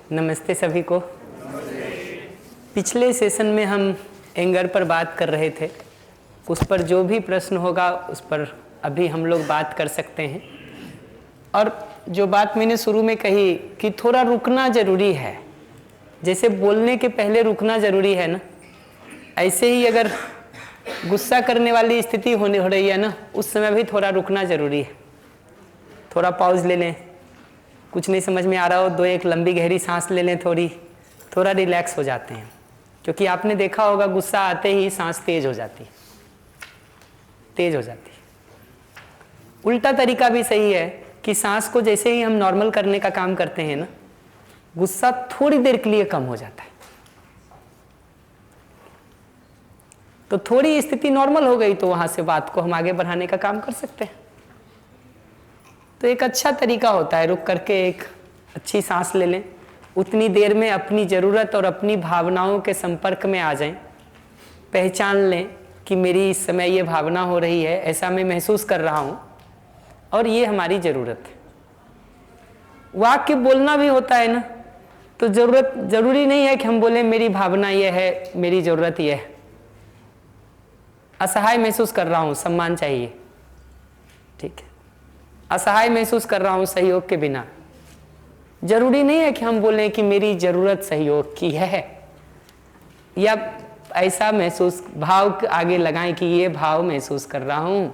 नमस्ते सभी को। पिछले सेशन में हम एंगर पर बात कर रहे थे। उस पर जो भी प्रश्न होगा उस पर अभी हम लोग बात कर सकते हैं। और जो बात मैंने शुरू में कही कि थोड़ा रुकना ज़रूरी है, जैसे बोलने के पहले रुकना ज़रूरी है ना, ऐसे ही अगर गुस्सा करने वाली स्थिति हो रही है ना, उस समय भी थोड़ा रुकना ज़रूरी है। थोड़ा पॉज ले लें, कुछ नहीं समझ में आ रहा हो दो एक लंबी गहरी सांस ले लें, थोड़ा रिलैक्स हो जाते हैं। क्योंकि आपने देखा होगा गुस्सा आते ही सांस तेज हो जाती है। उल्टा तरीका भी सही है कि सांस को जैसे ही हम नॉर्मल करने का काम करते हैं ना, गुस्सा थोड़ी देर के लिए कम हो जाता है। तो थोड़ी स्थिति नॉर्मल हो गई तो वहां से बात को हम आगे बढ़ाने का काम कर सकते हैं। तो एक अच्छा तरीका होता है रुक करके एक अच्छी सांस ले लें, उतनी देर में अपनी ज़रूरत और अपनी भावनाओं के संपर्क में आ जाएं, पहचान लें कि मेरी इस समय ये भावना हो रही है, ऐसा मैं महसूस कर रहा हूँ और ये हमारी ज़रूरत है। वाक्य बोलना भी होता है ना, तो ज़रूरी नहीं है कि हम बोलें मेरी भावना ये है, मेरी ज़रूरत ये है। असहाय महसूस कर रहा हूँ, सम्मान चाहिए, ठीक है। असहाय महसूस कर रहा हूँ सहयोग के बिना, जरूरी नहीं है कि हम बोलें कि मेरी जरूरत सहयोग की है, या ऐसा महसूस भाव आगे लगाएं कि ये भाव महसूस कर रहा हूं।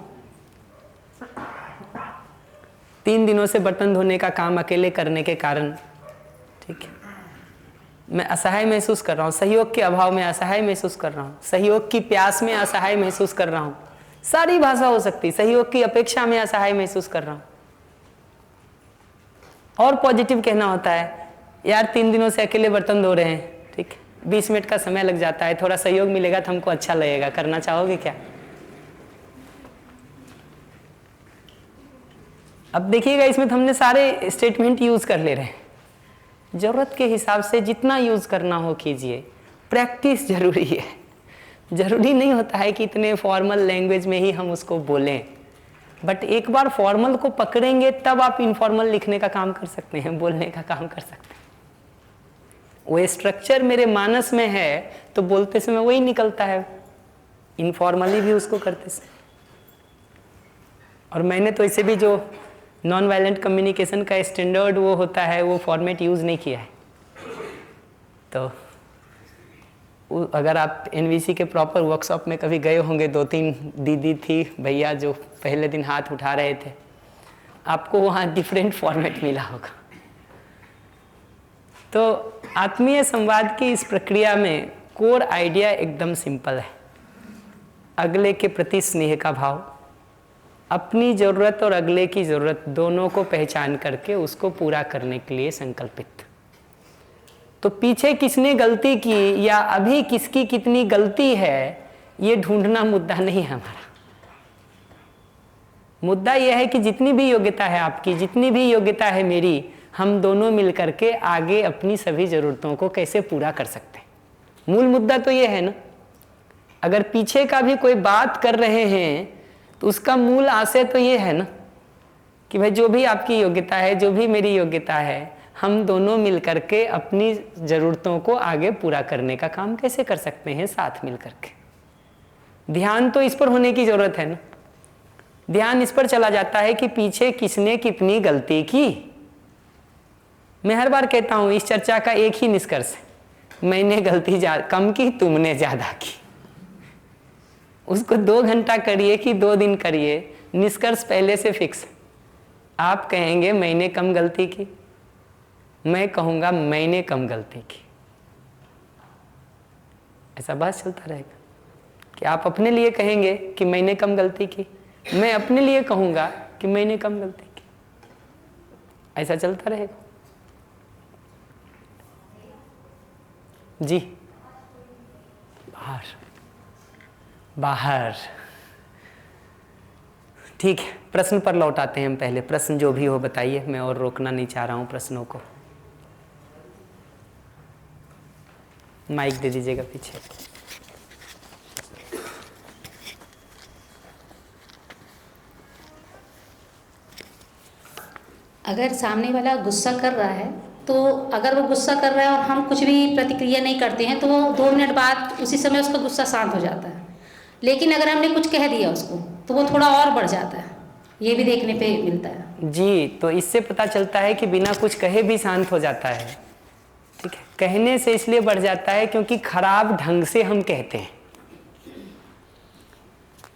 3 दिनों से बर्तन धोने का काम अकेले करने के कारण, ठीक है, मैं असहाय महसूस कर रहा हूं, सहयोग के अभाव में असहाय महसूस कर रहा हूं, सहयोग की प्यास में असहाय महसूस कर रहा हूं। सारी भाषा हो सकती, सहयोग की अपेक्षा में असहाय महसूस कर रहा हूं। और पॉजिटिव कहना होता है, यार 3 दिनों से अकेले बर्तन धो रहे हैं, ठीक, 20 मिनट का समय लग जाता है, थोड़ा सहयोग मिलेगा तो हमको अच्छा लगेगा, करना चाहोगे क्या? अब देखिएगा इसमें तो हमने सारे स्टेटमेंट यूज कर ले रहे हैं। जरूरत के हिसाब से जितना यूज करना हो कीजिए, प्रैक्टिस जरूरी है। जरूरी नहीं होता है कि इतने फॉर्मल लैंग्वेज में ही हम उसको बोलें, बट एक बार फॉर्मल को पकड़ेंगे तब आप इनफॉर्मल लिखने का काम कर सकते हैं, बोलने का काम कर सकते हैं। वो स्ट्रक्चर मेरे मानस में है तो बोलते समय वही निकलता है, इनफॉर्मली भी उसको करते समय। और मैंने तो इसे भी जो नॉन वायलेंट कम्युनिकेशन का स्टैंडर्ड वो होता है वो फॉर्मेट यूज़ नहीं किया है। तो अगर आप एनवीसी के प्रॉपर वर्कशॉप में कभी गए होंगे, 2-3 दीदी थी, भैया जो पहले दिन हाथ उठा रहे थे, आपको वहाँ डिफरेंट फॉर्मेट मिला होगा। तो आत्मीय संवाद की इस प्रक्रिया में कोर आइडिया एकदम सिंपल है। अगले के प्रति स्नेह का भाव, अपनी ज़रूरत और अगले की ज़रूरत दोनों को पहचान करके उसको पूरा करने के लिए संकल्पित। तो पीछे किसने गलती की या अभी किसकी कितनी गलती है, ये ढूंढना मुद्दा नहीं है हमारा। मुद्दा यह है कि जितनी भी योग्यता है आपकी, जितनी भी योग्यता है मेरी, हम दोनों मिलकर के आगे अपनी सभी ज़रूरतों को कैसे पूरा कर सकते हैं। मूल मुद्दा तो ये है ना। अगर पीछे का भी कोई बात कर रहे हैं तो उसका मूल आशय तो ये है ना कि भाई जो भी आपकी योग्यता है, जो भी मेरी योग्यता है, हम दोनों मिलकर के अपनी ज़रूरतों को आगे पूरा करने का काम कैसे कर सकते हैं साथ मिलकर के। ध्यान तो इस पर होने की ज़रूरत है ना। ध्यान इस पर चला जाता है कि पीछे किसने कितनी गलती की। मैं हर बार कहता हूँ इस चर्चा का एक ही निष्कर्ष है, मैंने गलती कम की, तुमने ज़्यादा की। उसको 2 घंटा करिए कि 2 दिन करिए, निष्कर्ष पहले से फिक्स। आप कहेंगे मैंने कम गलती की, मैं कहूँगा मैंने कम गलती की। ऐसा बात चलता रहेगा कि आप अपने लिए कहेंगे कि मैंने कम गलती की, मैं अपने लिए कहूँगा कि मैंने कम गलती की। ऐसा चलता रहेगा जी। बाहर ठीक है, प्रश्न पर लौट आते हैं हम। पहले प्रश्न जो भी हो बताइए, मैं और रोकना नहीं चाह रहा हूँ प्रश्नों को। माइक दे दीजिएगा पीछे। अगर सामने वाला गुस्सा कर रहा है तो अगर वो गुस्सा कर रहा है और हम कुछ भी प्रतिक्रिया नहीं करते हैं तो वो 2 मिनट बाद उसी समय उसका गुस्सा शांत हो जाता है। लेकिन अगर हमने कुछ कह दिया उसको तो वो थोड़ा और बढ़ जाता है, ये भी देखने पे मिलता है। जी, तो इससे पता चलता है कि बिना कुछ कहे भी शांत हो जाता है। ठीक है, कहने से इसलिए बढ़ जाता है क्योंकि खराब ढंग से हम कहते हैं।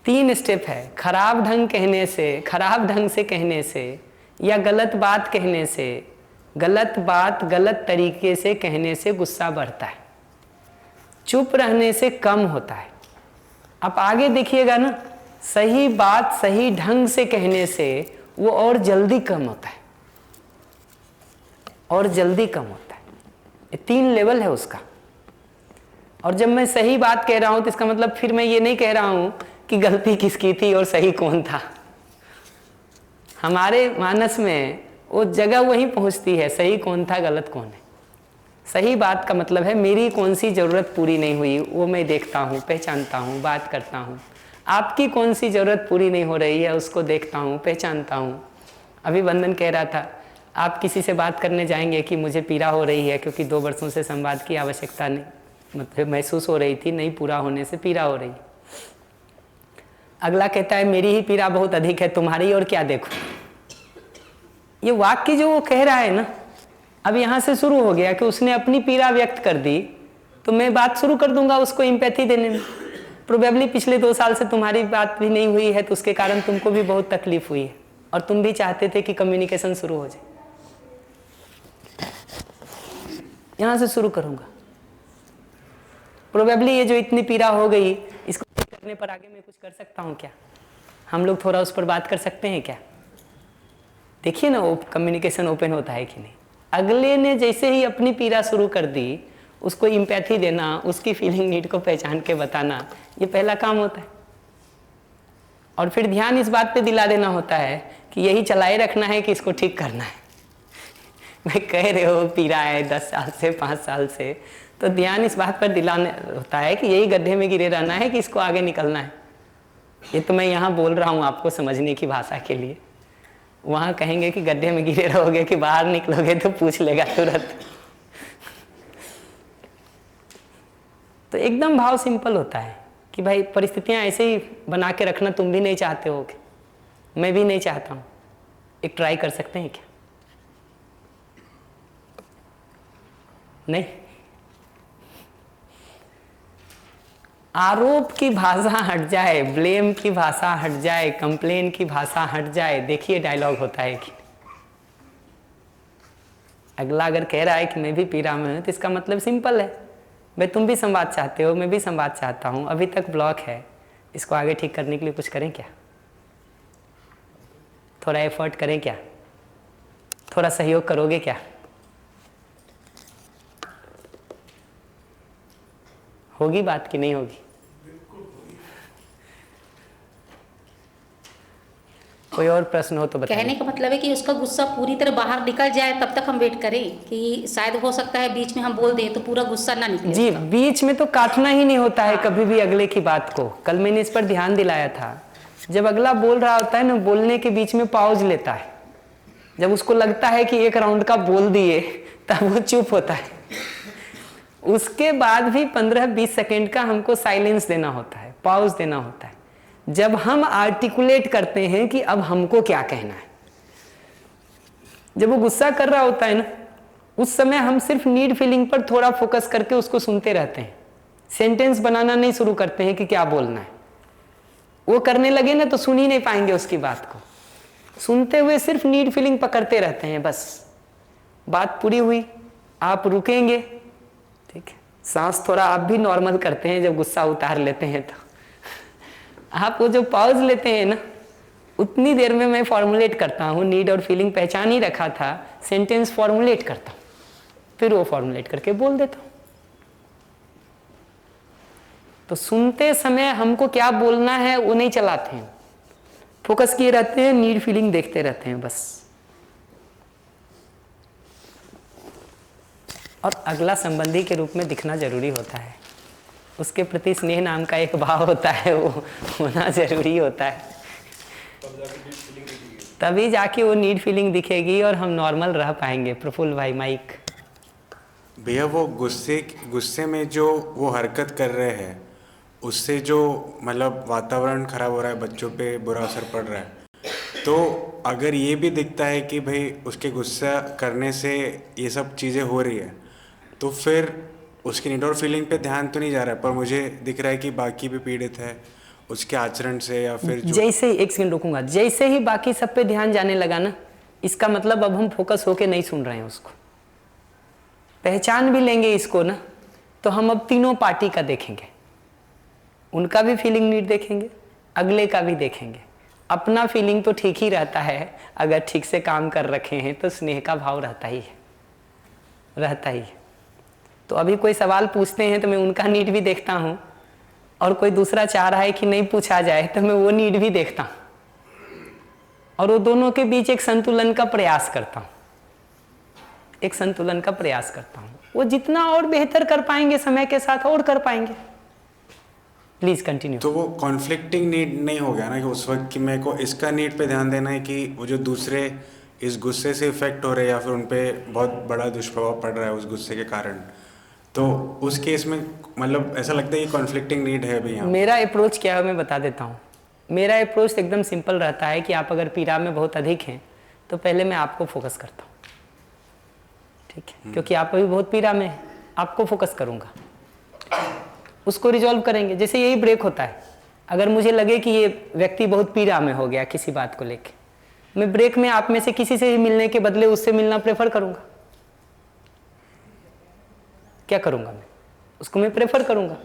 3 स्टेप है, खराब ढंग कहने से, खराब ढंग से कहने से, या गलत बात कहने से, गलत बात गलत तरीके से कहने से गुस्सा बढ़ता है, चुप रहने से कम होता है। आप आगे देखिएगा ना, सही बात सही ढंग से कहने से वो और जल्दी कम होता है, और जल्दी कम होता है। ये 3 लेवल है उसका। और जब मैं सही बात कह रहा हूं तो इसका मतलब फिर मैं ये नहीं कह रहा हूं कि गलती किसकी थी और सही कौन था। हमारे मानस में वो जगह वहीं पहुंचती है, सही कौन था गलत कौन है। सही बात का मतलब है मेरी कौन सी ज़रूरत पूरी नहीं हुई वो मैं देखता हूँ, पहचानता हूँ, बात करता हूँ। आपकी कौन सी ज़रूरत पूरी नहीं हो रही है उसको देखता हूँ, पहचानता हूँ। अभी वंदन कह रहा था आप किसी से बात करने जाएंगे कि मुझे पीड़ा हो रही है क्योंकि 2 वर्षों से संवाद की आवश्यकता नहीं मतलब महसूस हो रही थी, नहीं पूरा होने से पीड़ा हो रही। अगला कहता है मेरी ही पीड़ा बहुत अधिक है, तुम्हारी और क्या देखो। ये वाक्य जो वो कह रहा है ना, अब यहाँ से शुरू हो गया कि उसने अपनी पीड़ा व्यक्त कर दी तो मैं बात शुरू कर दूंगा उसको एम्पैथी देने में। प्रोबेबली पिछले 2 साल से तुम्हारी बात भी नहीं हुई है तो उसके कारण तुमको भी बहुत तकलीफ हुई है और तुम भी चाहते थे कि कम्युनिकेशन शुरू हो जाए। यहाँ से शुरू करूंगा। प्रोबेबली ये जो इतनी पीड़ा हो गई इसको ठीक करने पर आगे मैं कुछ कर सकता हूँ क्या? हम लोग थोड़ा उस पर बात कर सकते हैं क्या? देखिए ना वो कम्युनिकेशन ओपन होता है कि नहीं। अगले ने जैसे ही अपनी पीड़ा शुरू कर दी उसको एम्पैथी देना, उसकी फीलिंग नीड को पहचान के बताना, ये पहला काम होता है। और फिर ध्यान इस बात पे दिला देना होता है कि यही चलाए रखना है कि इसको ठीक करना है। मैं कह रहे हो पीड़ा है 10 साल से 5 साल से, तो ध्यान इस बात पर दिलाना होता है कि यही गड्ढे में गिरे रहना है कि इसको आगे निकलना है। ये तो मैं यहाँ बोल रहा हूँ आपको समझने की भाषा के लिए। वहाँ कहेंगे कि गड्ढे में गिरे रहोगे कि बाहर निकलोगे तो पूछ लेगा तुरंत। तो एकदम भाव सिंपल होता है कि भाई परिस्थितियाँ ऐसे ही बना के रखना तुम भी नहीं चाहते हो, मैं भी नहीं चाहता हूँ। एक ट्राई कर सकते हैं क्या? नहीं। आरोप की भाषा हट जाए, ब्लेम की भाषा हट जाए, कंप्लेन की भाषा हट जाए, देखिए डायलॉग होता है कि अगला अगर कह रहा है कि मैं भी पीड़ा में हूं तो इसका मतलब सिंपल है, भाई तुम भी संवाद चाहते हो, मैं भी संवाद चाहता हूं, अभी तक ब्लॉक है, इसको आगे ठीक करने के लिए कुछ करें क्या? थोड़ा एफर्ट करें क्या? थोड़ा सहयोग करोगे क्या? होगी बात कि नहीं होगी? कोई और प्रश्न हो तो बताइए। कहने का मतलब है कि उसका गुस्सा पूरी तरह बाहर निकल जाए तब तक हम वेट करें कि शायद हो सकता है बीच में हम बोल दें तो पूरा गुस्सा ना निकले। जी, बीच में तो काटना ही नहीं होता है कभी भी अगले की बात को। कल मैंने इस पर ध्यान दिलाया था। जब अगला बोल रहा होता है ना, बोलने के बीच में पॉज लेता है। जब उसको लगता है कि 1 राउंड का बोल दिए तब वो चुप होता है। उसके बाद भी 15-20 सेकेंड का हमको साइलेंस देना होता है, पॉज देना होता है, जब हम आर्टिकुलेट करते हैं कि अब हमको क्या कहना है। जब वो गुस्सा कर रहा होता है ना, उस समय हम सिर्फ नीड फीलिंग पर थोड़ा फोकस करके उसको सुनते रहते हैं। सेंटेंस बनाना नहीं शुरू करते हैं कि क्या बोलना है। वो करने लगे ना तो सुन ही नहीं पाएंगे उसकी बात को। सुनते हुए सिर्फ नीड फीलिंग पकड़ते रहते हैं। बस बात पूरी हुई, आप रुकेंगे, ठीक है, सांस थोड़ा आप भी नॉर्मल करते हैं जब गुस्सा उतार लेते हैं तो आप वो जो पॉज लेते हैं ना, उतनी देर में मैं फॉर्मुलेट करता हूँ। नीड और फीलिंग पहचान ही रखा था, सेंटेंस फॉर्मुलेट करता हूँ, फिर वो फॉर्मुलेट करके बोल देता हूँ। तो सुनते समय हमको क्या बोलना है वो नहीं चलाते हैं, फोकस किए रहते हैं, नीड फीलिंग देखते रहते हैं बस। और अगला संबंधी के रूप में दिखना जरूरी होता है। उसके प्रति स्नेह नाम का एक भाव होता है, वो होना जरूरी होता है। तभी जाके वो नीड फीलिंग दिखेगी और हम नॉर्मल रह पाएंगे। प्रफुल्ल भाई माइक। भैया वो गुस्से में जो वो हरकत कर रहे हैं, उससे जो मतलब वातावरण खराब हो रहा है, बच्चों पे बुरा असर पड़ रहा है, तो अगर ये भी दिखता है कि भाई उसके गुस्सा करने से ये सब चीज़ें हो रही है, तो फिर उसकी नीड और फीलिंग पे ध्यान तो नहीं जा रहा है, पर मुझे दिख रहा है कि बाकी भी पीड़ित है उसके आचरण से, या फिर जो जैसे ही, एक सेकंड रुकूंगा, जैसे ही बाकी सब पे ध्यान जाने लगा ना, इसका मतलब अब हम फोकस होके नहीं सुन रहे हैं उसको। पहचान भी लेंगे इसको ना, तो हम अब तीनों पार्टी का देखेंगे, उनका भी फीलिंग नीड देखेंगे, अगले का भी देखेंगे। अपना फीलिंग तो ठीक ही रहता है, अगर ठीक से काम कर रखे हैं तो स्नेह का भाव रहता ही है, रहता ही है। तो अभी कोई सवाल पूछते हैं तो मैं उनका नीड भी देखता हूँ, और कोई दूसरा चाह रहा है कि नहीं पूछा जाए तो मैं वो नीड भी देखता हूँ, और वो दोनों के बीच एक संतुलन का प्रयास करता हूँ, एक संतुलन का प्रयास करता हूँ। वो जितना और बेहतर कर पाएंगे समय के साथ और कर पाएंगे। Please continue. तो वो कॉन्फ्लिक्टिंग नीड नहीं हो गया ना कि उस वक्त कि मेरे को इसका नीड पे ध्यान देना है कि वो जो दूसरे इस गुस्से से इफेक्ट हो रहे हैं या फिर उन पे बहुत बड़ा दुष्प्रभाव पड़ रहा है उस गुस्से के कारण, तो उस केस में मतलब ऐसा लगता है कि कॉन्फ्लिक्टिंग नीड है अभी यहाँ। मेरा अप्रोच क्या है मैं बता देता हूँ। मेरा अप्रोच एकदम सिंपल रहता है कि आप अगर पीड़ा में बहुत अधिक हैं तो पहले मैं आपको फोकस करता हूँ, ठीक है, क्योंकि आप अभी बहुत पीड़ा में हैं, आपको फोकस करूँगा, उसको रिजॉल्व करेंगे। जैसे यही ब्रेक होता है, अगर मुझे लगे कि ये व्यक्ति बहुत पीड़ा में हो गया किसी बात को लेके, मैं ब्रेक में आप में से किसी से मिलने के बदले उससे मिलना प्रेफर करूँगा। क्या करूँगा मैं? उसको मैं प्रेफर करूँगा।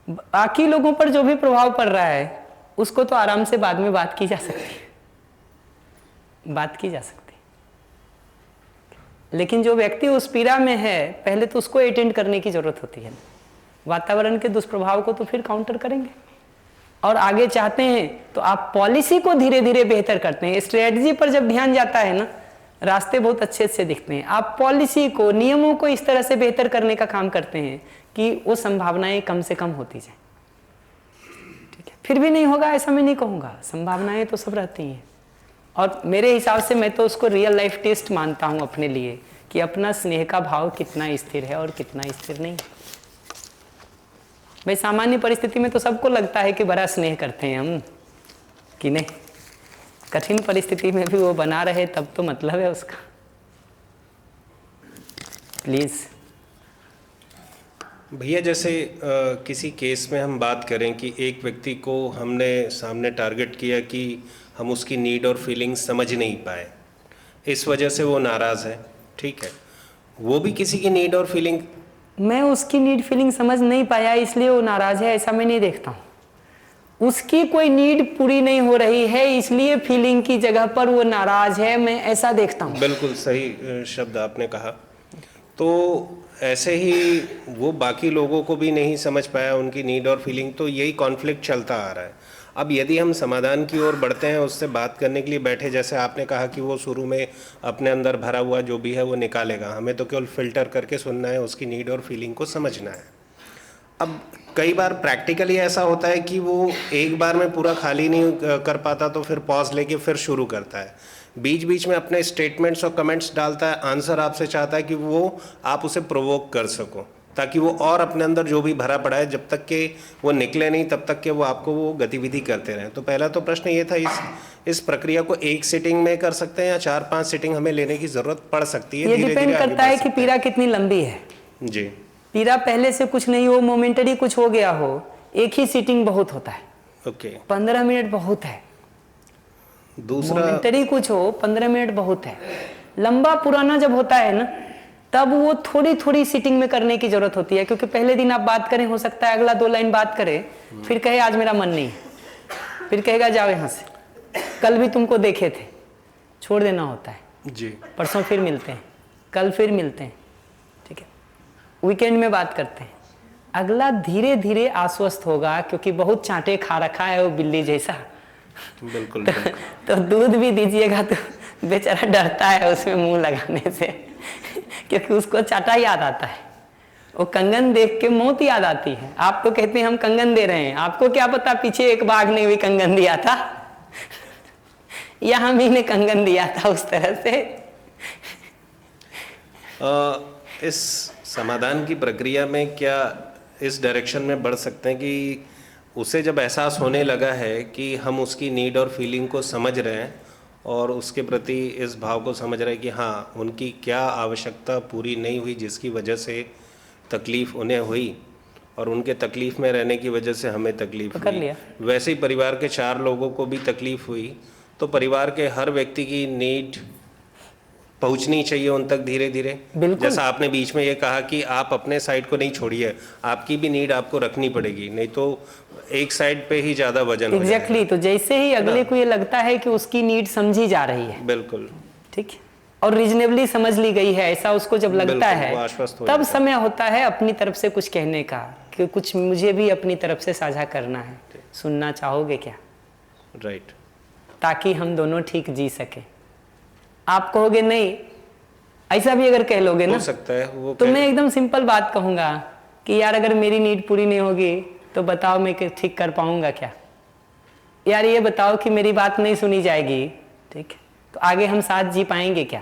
बाकी लोगों पर जो भी प्रभाव पड़ रहा है उसको तो आराम से बाद में बात की जा सकती है, बात की जा सकती है, लेकिन जो व्यक्ति उस पीड़ा में है पहले तो उसको अटेंड करने की जरूरत होती है। वातावरण के दुष्प्रभाव को तो फिर काउंटर करेंगे, और आगे चाहते हैं तो आप पॉलिसी को धीरे धीरे बेहतर करते हैं। स्ट्रेटजी पर जब ध्यान जाता है ना, रास्ते बहुत अच्छे से दिखते हैं। आप पॉलिसी को, नियमों को इस तरह से बेहतर करने का काम करते हैं कि वो संभावनाएं कम से कम होती जाए, ठीक है। फिर भी नहीं होगा ऐसा मैं नहीं कहूँगा, संभावनाएं तो सब रहती हैं। और मेरे हिसाब से मैं तो उसको रियल लाइफ टेस्ट मानता हूँ अपने लिए कि अपना स्नेह का भाव कितना स्थिर है और कितना स्थिर नहीं। भाई सामान्य परिस्थिति में तो सबको लगता है कि बड़ा स्नेह करते हैं हम, कि नहीं, कठिन परिस्थिति में भी वो बना रहे तब तो मतलब है उसका। प्लीज भैया, जैसे किसी केस में हम बात करें कि एक व्यक्ति को हमने सामने टारगेट किया कि हम उसकी नीड और फीलिंग समझ नहीं पाए, इस वजह से वो नाराज़ है, ठीक है, वो भी किसी की नीड और फीलिंग, मैं उसकी नीड फीलिंग समझ नहीं पाया इसलिए वो नाराज है ऐसा मैं नहीं देखता हूँ। उसकी कोई नीड पूरी नहीं हो रही है इसलिए फीलिंग की जगह पर वो नाराज है, मैं ऐसा देखता हूँ। बिल्कुल सही शब्द आपने कहा। तो ऐसे ही वो बाकी लोगों को भी नहीं समझ पाया उनकी नीड और फीलिंग, तो यही कॉन्फ्लिक्ट चलता आ रहा है। अब यदि हम समाधान की ओर बढ़ते हैं, उससे बात करने के लिए बैठे, जैसे आपने कहा कि वो शुरू में अपने अंदर भरा हुआ जो भी है वो निकालेगा, हमें तो केवल फिल्टर करके सुनना है, उसकी नीड और फीलिंग को समझना है। अब कई बार प्रैक्टिकली ऐसा होता है कि वो एक बार में पूरा खाली नहीं कर पाता, तो फिर पॉज लेके फिर शुरू करता है, बीच बीच में अपने स्टेटमेंट्स और कमेंट्स डालता है, आंसर आपसे चाहता है कि वो आप उसे प्रोवोक कर सको, ताकि वो और अपने अंदर जो भी भरा पड़ा है जब तक कि वो निकले नहीं तब तक कि वो आपको वो गतिविधि करते रहें। तो पहला तो प्रश्न ये था, इस प्रक्रिया को एक सिटिंग में कर सकते हैं या 4-5 सिटिंग हमें लेने की जरूरत पड़ सकती है? ये डिपेंड करता है कि पीड़ा कितनी लंबी है। जी, पीड़ा पहले से कुछ नहीं हो, मोमेंटरी कुछ हो गया हो, एक ही सीटिंग बहुत होता है। ओके, 15 मिनट बहुत है। दूसरा, मोमेंटरी कुछ हो 15 मिनट बहुत है। लंबा पुराना जब होता है ना, तब वो थोड़ी थोड़ी सीटिंग में करने की जरूरत होती है, क्योंकि पहले दिन आप बात करें, हो सकता है अगला 2 लाइन बात करे, फिर कहे आज मेरा मन नहीं है, फिर कहेगा जाओ यहाँ से, कल भी तुमको देखे थे, छोड़ देना होता है। जी, परसों फिर मिलते हैं, कल फिर मिलते हैं, ठीक है, वीकेंड में बात करते हैं। अगला धीरे धीरे आश्वस्त होगा, क्योंकि बहुत चांटे खा रखा है वो बिल्ली जैसा। बिल्कुल, तो दूध भी दीजिएगा तो बेचारा डरता है उसमें मुंह लगाने से, क्योंकि उसको चाटा याद आता है। वो कंगन देख के मौत याद आती है। आप तो कहते हैं हम कंगन दे रहे हैं, आपको क्या पता पीछे एक बाघ ने भी कंगन दिया था या हम ही ने कंगन दिया था उस तरह से। इस समाधान की प्रक्रिया में क्या इस डायरेक्शन में बढ़ सकते हैं कि उसे जब एहसास होने लगा है कि हम उसकी नीड और फीलिंग को समझ रहे हैं और उसके प्रति इस भाव को समझ रहे हैं कि हाँ उनकी क्या आवश्यकता पूरी नहीं हुई जिसकी वजह से तकलीफ़ उन्हें हुई और उनके तकलीफ़ में रहने की वजह से हमें तकलीफ़ पकड़ हुई, लिया। वैसे ही परिवार के 4 लोगों को भी तकलीफ़ हुई, तो परिवार के हर व्यक्ति की नीड पहुंचनी चाहिए उन तक धीरे धीरे। बिल्कुल। जैसा आपने बीच में ये कहा कि आप अपने साइड को नहीं छोड़िए, आपकी भी नीड आपको रखनी पड़ेगी, नहीं तो एक साइड पे ही ज़्यादा वजन हो एग्जैक्टली तो जैसे ही अगले को ये लगता है कि उसकी नीड समझी जा रही है, जाएगा। बिल्कुल ठीक है, और रीजनेबली समझ ली गई है, ऐसा उसको जब लगता बिल्कुल, है वो आश्वस्त हो तब जाता है। समय होता है अपनी तरफ से कुछ कहने का कि कुछ मुझे भी अपनी तरफ से साझा करना है, सुनना चाहोगे क्या, राइट। ताकि हम दोनों ठीक जी सके। आप कहोगे नहीं, ऐसा भी अगर कह लोगे हो ना सकता है वो तो मैं एकदम सिंपल बात कहूंगा कि यार अगर मेरी नीड पूरी नहीं होगी तो बताओ मैं ठीक कर पाऊंगा क्या, यार ये बताओ कि मेरी बात नहीं सुनी जाएगी, ठीक है, तो आगे हम साथ जी पाएंगे क्या।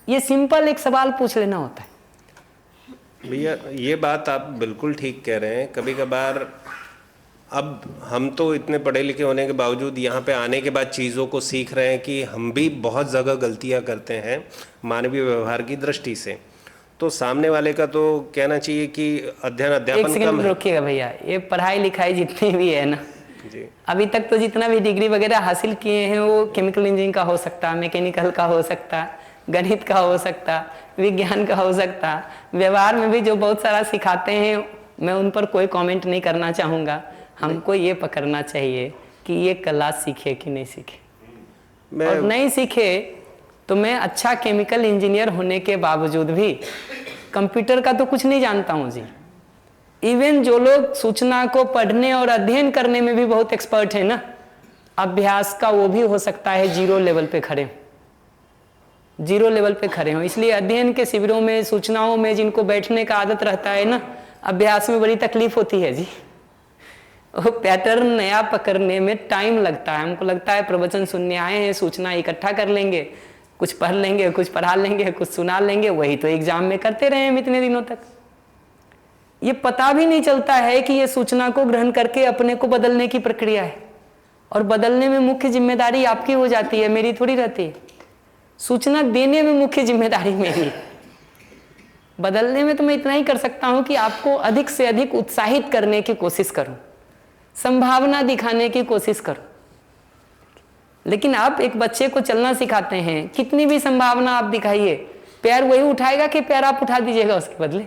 ये सिंपल एक सवाल पूछ लेना होता है। भैया ये बात आप बिल्कुल ठीक कह रहे हैं। कभी कभार अब हम तो इतने पढ़े लिखे होने के बावजूद यहाँ पे आने के बाद चीज़ों को सीख रहे हैं कि हम भी बहुत जगह गलतियाँ करते हैं मानवीय व्यवहार की दृष्टि से। तो सामने वाले का तो कहना चाहिए कि अध्ययन एक अध्यापन कम सेकंड है। रोकिएगा भैया, ये पढ़ाई लिखाई जितनी भी है ना, जी अभी तक तो जितना भी डिग्री वगैरह हासिल किए हैं वो केमिकल इंजीनियरिंग का हो सकता, मैकेनिकल का हो सकता, गणित का हो सकता, विज्ञान का हो सकता, व्यवहार में भी जो बहुत सारा सिखाते हैं मैं उन पर कोई कमेंट नहीं करना चाहूँगा। हमको ये पकड़ना चाहिए कि ये कला सीखे कि नहीं सीखे, मैं और नहीं सीखे तो मैं अच्छा केमिकल इंजीनियर होने के बावजूद भी कंप्यूटर का तो कुछ नहीं जानता हूँ जी। इवन जो लोग सूचना को पढ़ने और अध्ययन करने में भी बहुत एक्सपर्ट है ना, अभ्यास का वो भी हो सकता है जीरो लेवल पे खड़े हो। इसलिए अध्ययन के शिविरों में, सूचनाओं में जिनको बैठने का आदत रहता है ना, अभ्यास में बड़ी तकलीफ होती है जी। वो पैटर्न नया पकड़ने में टाइम लगता है। हमको लगता है प्रवचन सुनने आए हैं, सूचना इकट्ठा कर लेंगे, कुछ पढ़ लेंगे, कुछ पढ़ा लेंगे, कुछ सुना लेंगे, वही तो एग्जाम में करते रहे हम इतने दिनों तक। ये पता भी नहीं चलता है कि ये सूचना को ग्रहण करके अपने को बदलने की प्रक्रिया है, और बदलने में मुख्य जिम्मेदारी आपकी हो जाती है, मेरी थोड़ी रहती है। सूचना देने में मुख्य जिम्मेदारी मेरी है, बदलने में तो मैं इतना ही कर सकता हूं कि आपको अधिक से अधिक उत्साहित करने की कोशिश करूं, संभावना दिखाने की कोशिश करो। लेकिन आप एक बच्चे को चलना सिखाते हैं, कितनी भी संभावना आप दिखाइए, पैर वही उठाएगा कि पैर आप उठा दीजिएगा उसके बदले।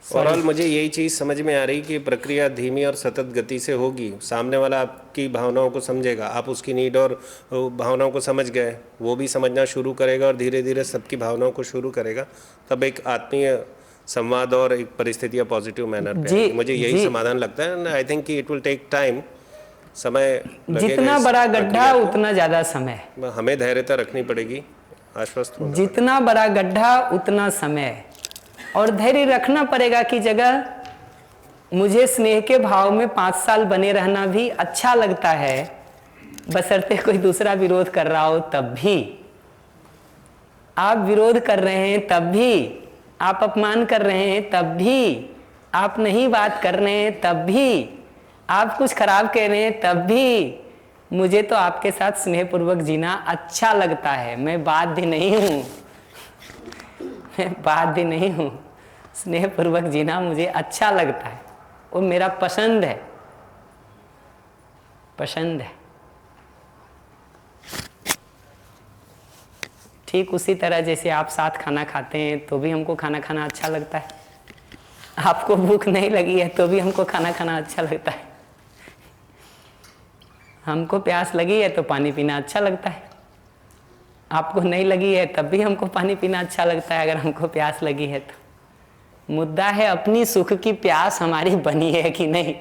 ओवरऑल मुझे यही चीज़ समझ में आ रही कि प्रक्रिया धीमी और सतत गति से होगी। सामने वाला आपकी भावनाओं को समझेगा, आप उसकी नीड और भावनाओं को समझ गए, वो भी समझना शुरू करेगा और धीरे धीरे सबकी भावनाओं को शुरू करेगा। तब एक आत्मीय संवाद और एक परिस्थितियाँ पॉजिटिव मैनर पे आएगी। मुझे यही समाधान लगता है। आई थिंक कि इट विल टेक टाइम, समय लगेगा। जितना बड़ा गड्ढा उतना ज्यादा समय, हमें धैर्यता रखनी पड़ेगी, आश्वस्त होना जितना बड़ा गड्ढा उतना समय, और धैर्य रखना पड़ेगा कि जगह मुझे स्नेह के भाव में 5 साल बने रहना भी अच्छा लगता है, बशर्ते कोई दूसरा विरोध कर रहा हो तब भी। आप विरोध कर रहे हैं तब भी, आप अपमान कर रहे हैं तब भी, आप नहीं बात कर रहे हैं तब भी, आप कुछ खराब कह रहे हैं तब भी, मुझे तो आपके साथ स्नेहपूर्वक जीना अच्छा लगता है। मैं बाध्य नहीं हूँ, मैं बाध्य नहीं हूँ, स्नेहपूर्वक जीना मुझे अच्छा लगता है, वो मेरा पसंद है, पसंद है। ठीक उसी तरह जैसे आप साथ खाना खाते हैं तो भी हमको खाना खाना अच्छा लगता है, आपको भूख नहीं लगी है तो भी हमको खाना खाना अच्छा लगता है, हमको प्यास लगी है तो पानी पीना अच्छा लगता है, आपको नहीं लगी है तब भी हमको पानी पीना अच्छा लगता है अगर हमको प्यास लगी है तो। मुद्दा है अपनी सुख की प्यास हमारी बनी है कि नहीं,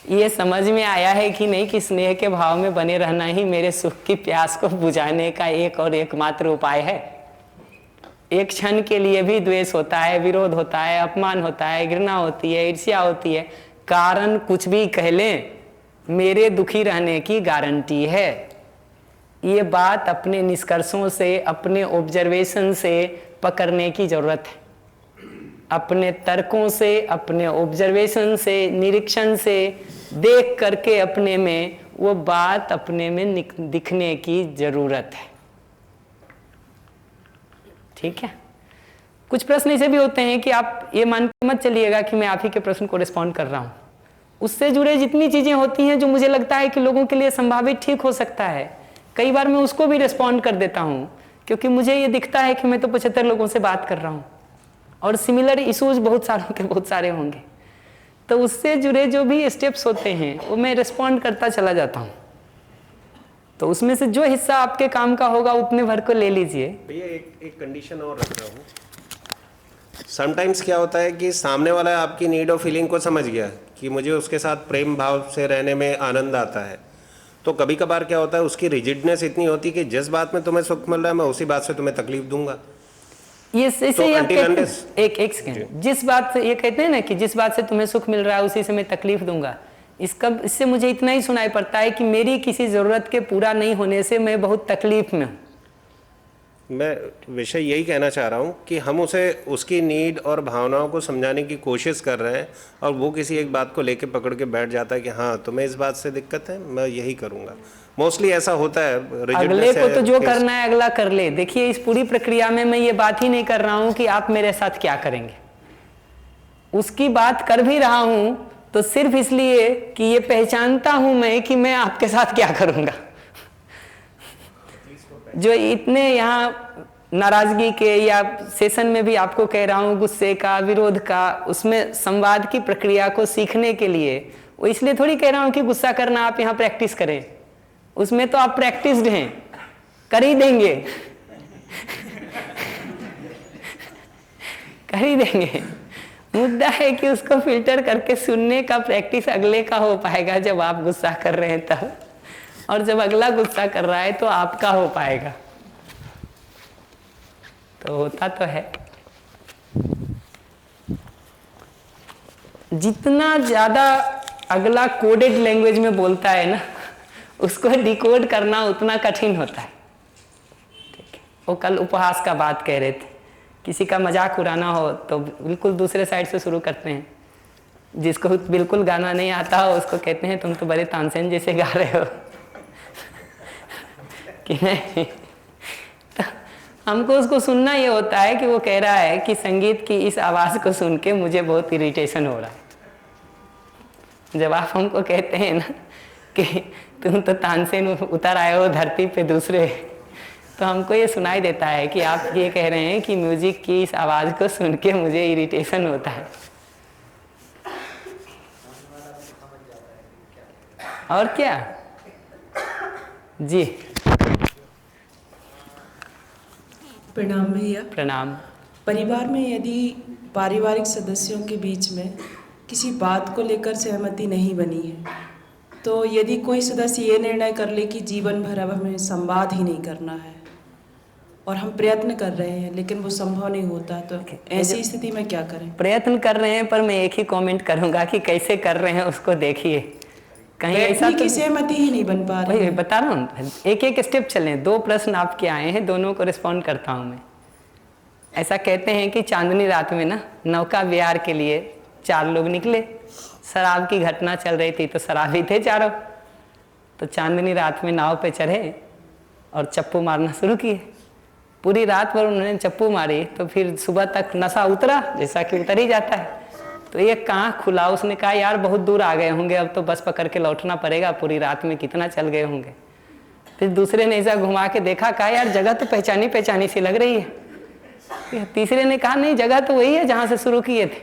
ये समझ में आया है कि नहीं कि स्नेह के भाव में बने रहना ही मेरे सुख की प्यास को बुझाने का एक और एकमात्र उपाय है। एक क्षण के लिए भी द्वेष होता है, विरोध होता है, अपमान होता है, घृणा होती है, ईर्ष्या होती है, कारण कुछ भी कह लें, मेरे दुखी रहने की गारंटी है। ये बात अपने निष्कर्षों से, अपने ऑब्जर्वेशन से पकड़ने की जरूरत है। अपने तर्कों से, अपने ऑब्जर्वेशन से, निरीक्षण से देख करके अपने में वो बात अपने में दिखने की जरूरत है। ठीक है। कुछ प्रश्न ऐसे भी होते हैं कि आप ये मान के मत चलिएगा कि मैं आप ही के प्रश्न को रिस्पॉन्ड कर रहा हूँ। उससे जुड़े जितनी चीज़ें होती हैं जो मुझे लगता है कि लोगों के लिए संभावित ठीक हो सकता है, कई बार मैं उसको भी रिस्पॉन्ड कर देता हूँ, क्योंकि मुझे ये दिखता है कि मैं तो 75 लोगों से बात कर रहा हूँ और सिमिलर इशूज बहुत सारे होंगे। तो उससे जुड़े जो भी स्टेप्स होते हैं वो मैं रिस्पॉन्ड करता चला जाता हूँ। तो उसमें से जो हिस्सा आपके काम का होगा उतने भर को ले लीजिए। भैया एक कंडीशन और रख रहा हूँ। समटाइम्स क्या होता है कि सामने वाला आपकी नीड और फीलिंग को समझ गया कि मुझे उसके साथ प्रेम भाव से रहने में आनंद आता है, तो कभी कभार क्या होता है उसकी रिजिडनेस इतनी होती है कि जिस बात में तुम्हें सुख मिल रहा है मैं उसी बात से तुम्हें तकलीफ दूंगा। ये ऐसे तो ही आप until कहते हैं, unless- एक सेकंड, जिस बात से ये कहते हैं ना कि जिस बात से तुम्हें सुख मिल रहा है उसी से मैं तकलीफ दूंगा, इससे मुझे इतना ही सुनाई पड़ता है कि मेरी किसी ज़रूरत के पूरा नहीं होने से मैं बहुत तकलीफ में हूँ। मैं विषय यही कहना चाह रहा हूँ कि हम उसे उसकी नीड और भावनाओं को समझाने की कोशिश कर रहे हैं और वो किसी एक बात को लेके पकड़ के बैठ जाता है कि हाँ तुम्हें इस बात से दिक्कत है, मैं यही करूँगा। मोस्टली ऐसा होता है। अगले को तो जो करना है अगला कर ले। देखिए इस पूरी प्रक्रिया में मैं ये बात ही नहीं कर रहा हूँ कि आप मेरे साथ क्या करेंगे, उसकी बात कर भी रहा हूँ तो सिर्फ इसलिए कि ये पहचानता हूँ मैं कि मैं आपके साथ क्या करूँगा। जो इतने यहाँ नाराजगी के या सेशन में भी आपको कह रहा हूँ गुस्से का, विरोध का, उसमें संवाद की प्रक्रिया को सीखने के लिए, वो इसलिए थोड़ी कह रहा हूँ कि गुस्सा करना आप यहाँ प्रैक्टिस करें, उसमें तो आप प्रैक्टिस्ड हैं, कर ही देंगे कर ही देंगे। मुद्दा है कि उसको फिल्टर करके सुनने का प्रैक्टिस अगले का हो पाएगा जब आप गुस्सा कर रहे हैं तब, और जब अगला गुस्सा कर रहा है तो आपका हो पाएगा। तो होता तो है। जितना ज्यादा अगला कोडेड लैंग्वेज में बोलता है ना, उसको डिकोड करना उतना कठिन होता है। ठीक है। वो कल उपहास का बात कह रहे थे, किसी का मजाक उड़ाना हो तो बिल्कुल दूसरे साइड से शुरू करते हैं, जिसको बिल्कुल गाना नहीं आता हो उसको कहते हैं तुम तो बड़े तानसेन जैसे गा रहे हो कि नहीं। तो हमको उसको सुनना ये होता है कि वो कह रहा है कि संगीत की इस आवाज़ को सुन के मुझे बहुत इरिटेशन हो रहा है। जब आप हमको कहते हैं ना कि तुम तो तानसेन उतर आए हो धरती पे दूसरे, तो हमको ये सुनाई देता है कि आप ये कह रहे हैं कि म्यूजिक की इस आवाज़ को सुन के मुझे इरिटेशन होता है। और क्या जी। प्रणाम भैया। प्रणाम। परिवार में यदि पारिवारिक सदस्यों के बीच में किसी बात को लेकर सहमति नहीं बनी है, तो यदि कोई सदस्य ये निर्णय कर ले कि जीवन भर अब हमें संवाद ही नहीं करना है और हम प्रयत्न कर रहे हैं लेकिन वो संभव नहीं होता, तो ऐसी स्थिति में क्या करें? प्रयत्न कर रहे हैं, पर मैं एक ही कमेंट करूंगा कि कैसे कर रहे हैं उसको देखिए। कहीं ऐसा तो सहमति ही नहीं बन पा रही। वही बता रहा हूँ, एक एक स्टेप चलें। 2 प्रश्न आपके आए हैं, दोनों को रिस्पॉन्ड करता हूँ मैं। ऐसा कहते हैं कि चांदनी रात में ना नौका विहार के लिए 4 लोग निकले। शराब की घटना चल रही थी तो शराबी थे चारों। तो चांदनी रात में नाव पे चढ़े और चप्पू मारना शुरू किए। पूरी रात भर उन्होंने चप्पू मारी, तो फिर सुबह तक नशा उतरा, जैसा कि उतर ही जाता है। तो एक कांख खुला, उसने कहा यार बहुत दूर आ गए होंगे, अब तो बस पकड़ के लौटना पड़ेगा, पूरी रात में कितना चल गए होंगे। फिर दूसरे ने ऐसा घुमा के देखा, कहा यार जगह तो पहचानी सी लग रही है। तीसरे ने कहा नहीं जगह तो वही है जहाँ से शुरू किए थे।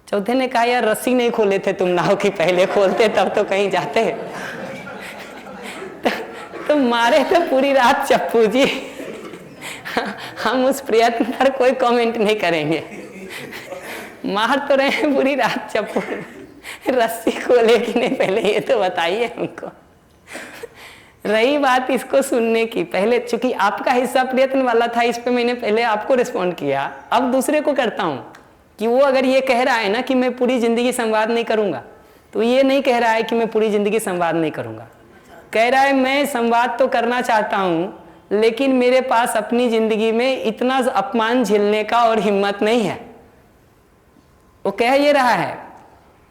चौथे ने कहा यार रस्सी नहीं खोले थे तुम नाव की, पहले खोलते तब तो कहीं जाते। तो मारे तो पूरी रात चप्पू जी। हम उस प्रयत्न पर कोई कमेंट नहीं करेंगे। मार तो रहे हैं पूरी रात चप्पू, रस्सी खोले कि नहीं पहले ये तो बताइए हमको। रही बात इसको सुनने की, पहले चूंकि आपका हिस्सा प्रयत्न वाला था, इस पे मैंने पहले आपको रिस्पॉन्ड किया, अब दूसरे को करता हूँ कि वो अगर ये कह रहा है ना कि मैं पूरी जिंदगी संवाद नहीं करूंगा, तो ये नहीं कह रहा है कि मैं पूरी जिंदगी संवाद नहीं करूंगा। कह रहा है मैं संवाद तो करना चाहता हूं लेकिन मेरे पास अपनी जिंदगी में इतना अपमान झेलने का और हिम्मत नहीं है। वो कह ये रहा है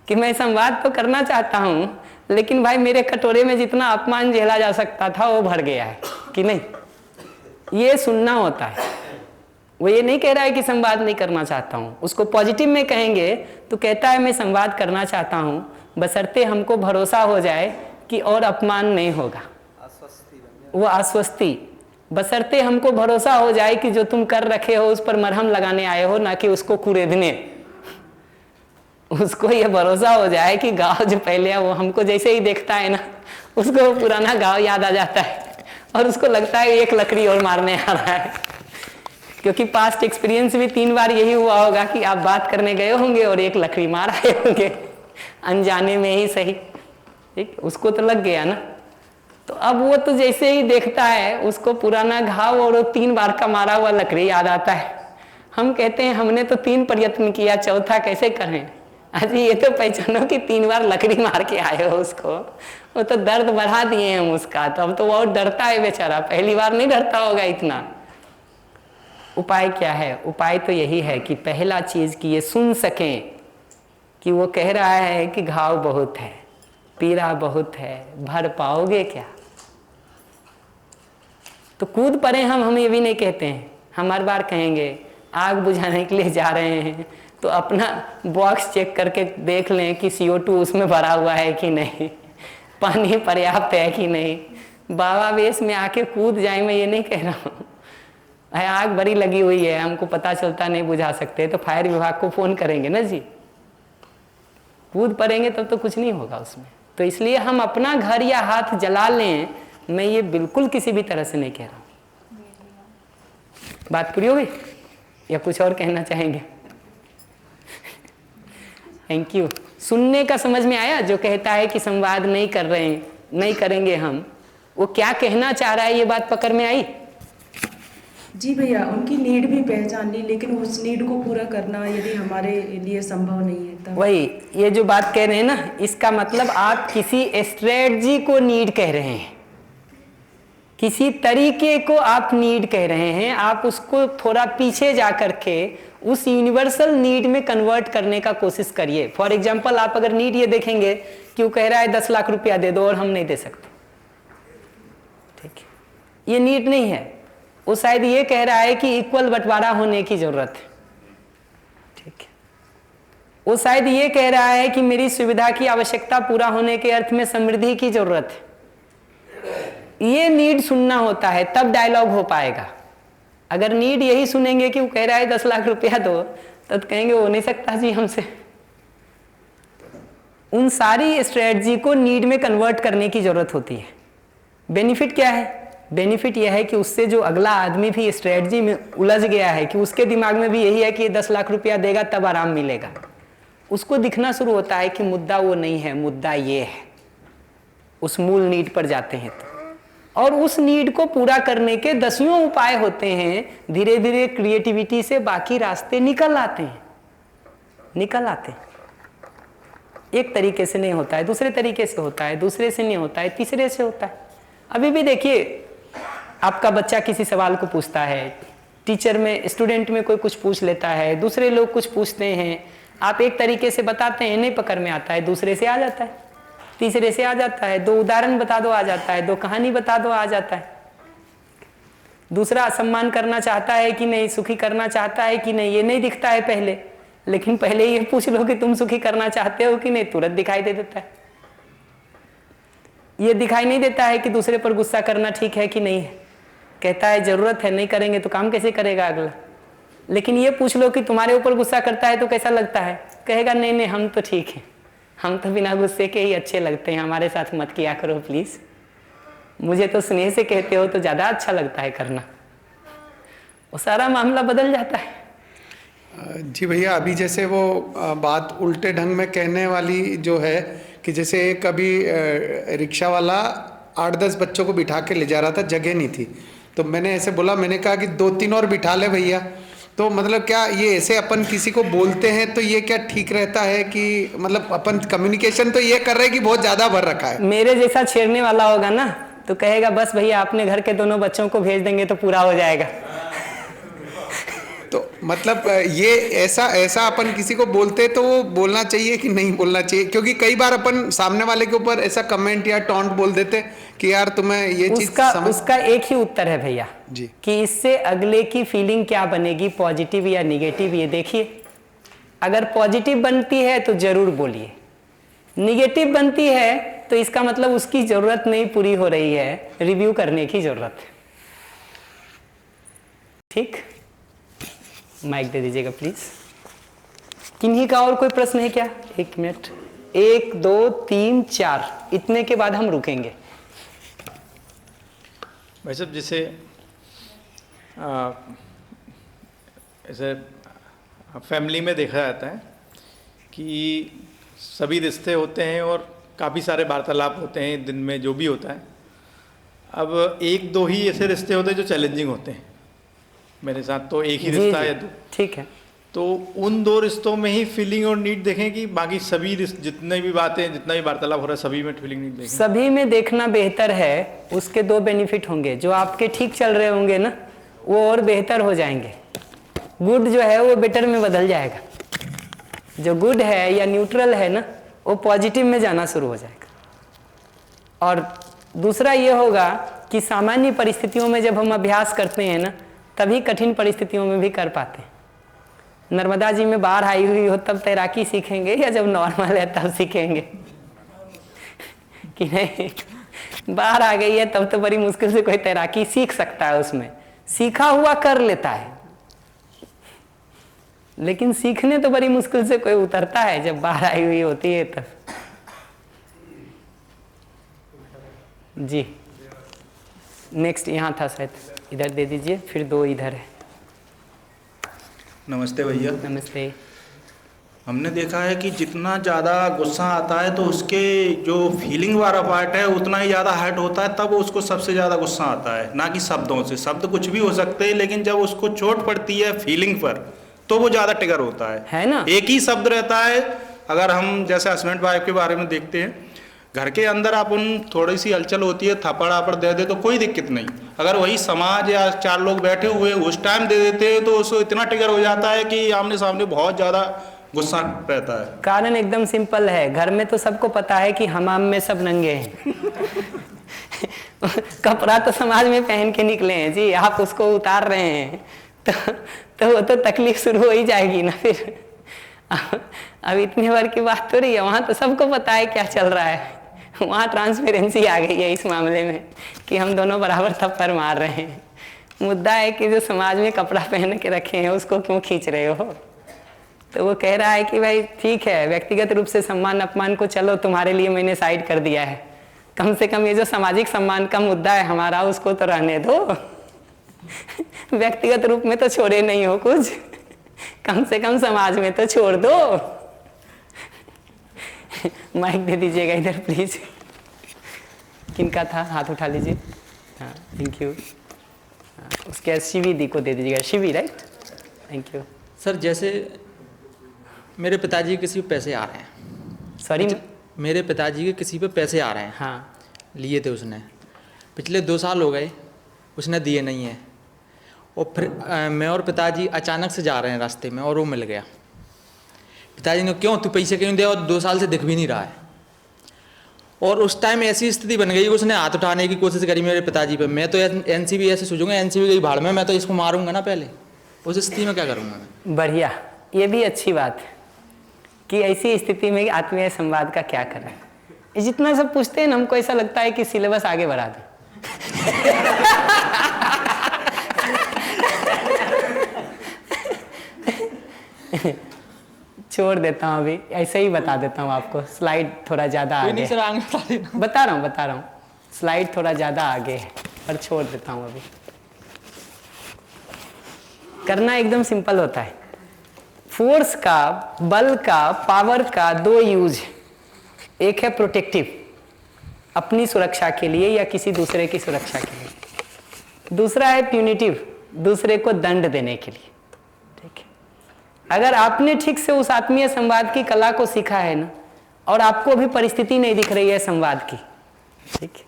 कि मैं संवाद तो करना चाहता हूं लेकिन भाई मेरे कटोरे में जितना अपमान झेला जा सकता था वो भर गया है कि नहीं। ये सुनना होता है। वो ये नहीं कह रहा है कि संवाद नहीं करना चाहता हूं, उसको पॉजिटिव में कहेंगे तो कहता है मैं संवाद करना चाहता हूं बशर्ते हमको भरोसा हो जाए कि और अपमान नहीं होगा। वो आश्वस्ति, बशर्ते हमको भरोसा हो जाए कि जो तुम कर रखे हो उस पर मरहम लगाने आए हो, ना कि उसको कुरेदने। उसको ये भरोसा हो जाए कि गाँव जो पहले है वो हमको जैसे ही देखता है ना उसको वो पुराना गाँव याद आ जाता है और उसको लगता है एक लकड़ी और मारने आ रहा है। क्योंकि पास्ट एक्सपीरियंस भी 3 बार यही हुआ होगा कि आप बात करने गए होंगे और एक लकड़ी मार आए होंगे, अनजाने में ही सही। ठीक, उसको तो लग गया ना। तो अब वो तो जैसे ही देखता है उसको पुराना घाव और वो 3 बार का मारा हुआ लकड़ी याद आता है। हम कहते हैं हमने तो 3 प्रयत्न किया, चौथा कैसे करें। अजी ये तो पहचानो कि 3 बार लकड़ी मार के आए हो उसको, वो तो दर्द बढ़ा दिए हम उसका। तो अब तो वो डरता है बेचारा, पहली बार नहीं डरता होगा इतना। उपाय क्या है? उपाय तो यही है कि पहला चीज कि ये सुन सकें कि वो कह रहा है कि घाव बहुत है, पीड़ा बहुत है, भर पाओगे क्या। तो कूद पड़े हम ये भी नहीं कहते हैं। हम हर बार कहेंगे आग बुझाने के लिए जा रहे हैं तो अपना बॉक्स चेक करके देख लें कि CO2 उसमें भरा हुआ है कि नहीं, पानी पर्याप्त है कि नहीं। बाबा वेश में आके कूद जाए, मैं ये नहीं कह रहा हूँ। आग बड़ी लगी हुई है, हमको पता चलता नहीं बुझा सकते तो फायर विभाग को फोन करेंगे ना जी। कूद पड़ेंगे तब तो कुछ नहीं होगा उसमें। तो इसलिए हम अपना घर या हाथ जला लें, मैं ये बिल्कुल किसी भी तरह से नहीं कह रहा हूँ। बात पूरी हो गई या कुछ और कहना चाहेंगे? Thank you. सुनने का समझ में आया? जो कहता है कि संवाद नहीं कर रहे हैं, नहीं करेंगे हम, वो क्या कहना चाह रहा है, ये बात पकड़ में आई? जी भैया, उनकी नीड भी पहचान ली, लेकिन उस नीड को पूरा करना यदि हमारे लिए संभव नहीं है तब। वही ये जो बात कह रहे हैं ना, इसका मतलब आप किसी स्ट्रेटजी को नीड कह रहे हैं, किसी तरीके को आप नीड कह रहे हैं। आप उसको थोड़ा पीछे जा करके उस यूनिवर्सल नीड में कन्वर्ट करने का कोशिश करिए। फॉर एग्जाम्पल, आप अगर नीड ये देखेंगे कि वो कह रहा है 10 लाख रुपया दे दो और हम नहीं दे सकते, ठीक है, ये नीड नहीं है। वो शायद ये कह रहा है कि इक्वल बंटवारा होने की जरूरत है, ठीक है। वो शायद ये कह रहा है कि मेरी सुविधा की आवश्यकता पूरा होने के अर्थ में समृद्धि की जरूरत है। ये नीड सुनना होता है, तब डायलॉग हो पाएगा। अगर नीड यही सुनेंगे कि वो कह रहा है 10 लाख रुपया दो, तो कहेंगे हो नहीं सकता जी हमसे। उन सारी स्ट्रेटजी को नीड में कन्वर्ट करने की जरूरत होती है। बेनिफिट क्या है? बेनिफिट यह है कि उससे जो अगला आदमी भी स्ट्रेटजी में उलझ गया है कि उसके दिमाग में भी यही है कि 10 लाख रुपया देगा तब आराम मिलेगा, उसको दिखना शुरू होता है कि मुद्दा वो नहीं है, मुद्दा ये है। उस मूल नीड पर जाते हैं तो, और उस नीड को पूरा करने के 10 उपाय होते हैं। धीरे धीरे क्रिएटिविटी से बाकी रास्ते निकल आते हैं, निकल आते हैं। एक तरीके से नहीं होता है, दूसरे तरीके से होता है, दूसरे से नहीं होता है, तीसरे से होता है। अभी भी देखिए, आपका बच्चा किसी सवाल को पूछता है, टीचर में, स्टूडेंट में कोई कुछ पूछ लेता है, दूसरे लोग कुछ पूछते हैं, आप एक तरीके से बताते हैं, नहीं पकड़ में आता है, दूसरे से आ जाता है, तीसरे से आ जाता है, 2 उदाहरण बता दो आ जाता है, 2 कहानी बता दो आ जाता है। दूसरा सम्मान करना चाहता है कि नहीं, सुखी करना चाहता है कि नहीं, ये नहीं दिखता है पहले, लेकिन पहले ये पूछ लो कि तुम सुखी करना चाहते हो कि नहीं, तुरंत दिखाई दे देता है। ये दिखाई नहीं देता है कि दूसरे पर गुस्सा करना ठीक है कि नहीं है, कहता है जरूरत है, नहीं करेंगे तो काम कैसे करेगा अगला। लेकिन ये पूछ लो कि तुम्हारे ऊपर गुस्सा करता है तो कैसा लगता है, कहेगा नहीं नहीं हम तो ठीक हैं, हम तो बिना गुस्से के ही अच्छे लगते हैं, हमारे साथ मत किया करो प्लीज, मुझे तो स्नेह से कहते हो तो ज़्यादा अच्छा लगता है करना। वो सारा मामला बदल जाता है। जी भैया, अभी जैसे वो बात उल्टे ढंग में कहने वाली जो है कि जैसे कभी रिक्शा वाला 8-10 बच्चों को बिठा के ले जा रहा था, जगह नहीं थी, तो मैंने ऐसे बोला, मैंने कहा कि 2-3 और बिठा ले भैया, तो मतलब क्या ये ऐसे अपन किसी को बोलते हैं तो ये क्या ठीक रहता है कि मतलब अपन कम्युनिकेशन तो ये कर रहे हैं कि बहुत ज्यादा भर रखा है? मेरे जैसा छेड़ने वाला होगा ना तो कहेगा बस भैया आपने घर के दोनों बच्चों को भेज देंगे तो पूरा हो जाएगा। तो मतलब ये ऐसा अपन किसी को बोलते हैं तो वो बोलना चाहिए कि नहीं बोलना चाहिए? क्योंकि कई बार अपन सामने वाले के ऊपर ऐसा कमेंट या टॉन्ट बोल देते कि यार तुम्हें ये चीज उसका एक ही उत्तर है भैया जी, कि इससे अगले की फीलिंग क्या बनेगी, पॉजिटिव या निगेटिव, ये देखिए। अगर पॉजिटिव बनती है तो जरूर बोलिए, निगेटिव बनती है तो इसका मतलब उसकी जरूरत नहीं पूरी हो रही है, रिव्यू करने की जरूरत है। ठीक, माइक दे दीजिएगा प्लीज। किन्हीं का और कोई प्रश्न है क्या? 1 मिनट, 1 2 3 4, इतने के बाद हम रुकेंगे। भाई साहब जैसे ऐसे फैमिली में देखा जाता है कि सभी रिश्ते होते हैं और काफ़ी सारे वार्तालाप होते हैं दिन में, जो भी होता है। अब 1-2 ही ऐसे रिश्ते होते हैं जो चैलेंजिंग होते हैं। मेरे साथ तो एक ही रिश्ता है, 2। ठीक है, तो उन 2 रिश्तों में ही फीलिंग और नीड देखें कि बाकी सभी जितने भी बातें, जितना भी वार्तालाप हो रहा है, सभी में फीलिंग नीड देखें? सभी में देखना बेहतर है। उसके 2 बेनिफिट होंगे। जो आपके ठीक चल रहे होंगे ना वो और बेहतर हो जाएंगे। गुड जो है वो बेटर में बदल जाएगा, जो गुड है या न्यूट्रल है ना वो पॉजिटिव में जाना शुरू हो जाएगा। और दूसरा ये होगा कि सामान्य परिस्थितियों में जब हम अभ्यास करते हैं ना तभी कठिन परिस्थितियों में भी कर पाते हैं। नर्मदा जी में बाढ़ आई हुई हो तब तैराकी सीखेंगे या जब नॉर्मल है तब सीखेंगे? कि नहीं, बाढ़ आ गई है तब तो बड़ी मुश्किल से कोई तैराकी सीख सकता है, उसमें सीखा हुआ कर लेता है, लेकिन सीखने तो बड़ी मुश्किल से कोई उतरता है जब बाढ़ आई हुई होती है तब। जी नेक्स्ट यहाँ था शायद, इधर दे दीजिए, फिर 2 इधर है। नमस्ते भैया। नमस्ते। हमने देखा है कि जितना ज़्यादा गुस्सा आता है तो उसके जो फीलिंग वाला पार्ट है उतना ही ज़्यादा हर्ट होता है, तब उसको सबसे ज़्यादा गुस्सा आता है, ना कि शब्दों से। शब्द कुछ भी हो सकते हैं लेकिन जब उसको चोट पड़ती है फीलिंग पर तो वो ज़्यादा ट्रिगर होता है ना? एक ही शब्द रहता है। अगर हम जैसे हस्बैंड वाइफ के बारे में देखते हैं, घर के अंदर अपन थोड़ी सी हलचल होती है, थप्पड़ आपड़ दे दे तो कोई दिक्कत नहीं। अगर वही समाज या 4 लोग बैठे हुए उस टाइम दे देते हैं तो उसको इतना ट्रिगर हो जाता है कि आमने सामने बहुत ज़्यादा गुस्सा रहता है। कारण एकदम सिंपल है, घर में तो सबको पता है कि हमाम में सब नंगे हैं। कपड़ा तो समाज में पहन के निकले हैं जी, आप उसको उतार रहे हैं तो वो तो तकलीफ शुरू हो ही जाएगी ना फिर। अब इतनी बार की बात तो रही है, वहाँ तो सबको पता है क्या चल रहा है, वहाँ ट्रांसपेरेंसी आ गई है इस मामले में कि हम दोनों बराबर थप्पड़ मार रहे हैं। मुद्दा है कि जो समाज में कपड़ा पहन के रखे हैं उसको क्यों खींच रहे हो? तो वो कह रहा है कि भाई ठीक है, व्यक्तिगत रूप से सम्मान अपमान को चलो तुम्हारे लिए मैंने साइड कर दिया है, कम से कम ये जो सामाजिक सम्मान का मुद्दा है हमारा उसको तो रहने दो। व्यक्तिगत रूप में तो छोड़े नहीं हो कुछ, कम से कम समाज में तो छोड़ दो। माइक दे दीजिएगा इधर प्लीज। किनका था? हाथ उठा लीजिए। हाँ थैंक यू। उसके बाद शिवी दी को दे दीजिएगा। Shivi right, thank you sir. जैसे मेरे पिताजी के किसी पे पैसे आ रहे हैं। सॉरी, मेरे पिताजी के किसी पे पैसे आ रहे हैं। हाँ, लिए थे उसने, पिछले 2 साल हो गए उसने दिए नहीं है। और फिर मैं और पिताजी अचानक से जा रहे हैं रास्ते में और वो मिल गया। पिताजी ने क्यों, तू पैसे क्यों दिया, और 2 साल से दिख भी नहीं रहा है। और उस टाइम ऐसी स्थिति बन गई कि उसने हाथ उठाने की कोशिश करी मेरे पिताजी पे। मैं तो एनसीबी ऐसे सोचूंगा, एनसीबी गई भाड़ में, मैं तो इसको मारूंगा ना पहले। उस स्थिति में क्या करूंगा मैं? बढ़िया, ये भी अच्छी बात है कि ऐसी स्थिति में आत्मीय संवाद का क्या करें। ये जितना सब पूछते हैं ना हमको ऐसा लगता है कि सिलेबस आगे बढ़ा दो। छोड़ देता हूँ, अभी ऐसे ही बता देता हूँ आपको। स्लाइड थोड़ा ज़्यादा आगे सर, आगे बता देना। बता रहा हूँ स्लाइड थोड़ा ज़्यादा आगे है पर छोड़ देता हूँ अभी। करना एकदम सिंपल होता है। फोर्स का, बल का, पावर का 2 यूज है। एक है प्रोटेक्टिव, अपनी सुरक्षा के लिए या किसी दूसरे की सुरक्षा के लिए। दूसरा है प्यूनिटिव, दूसरे को दंड देने के लिए। अगर आपने ठीक से उस आत्मीय संवाद की कला को सीखा है ना, और आपको अभी परिस्थिति नहीं दिख रही है संवाद की, ठीक है,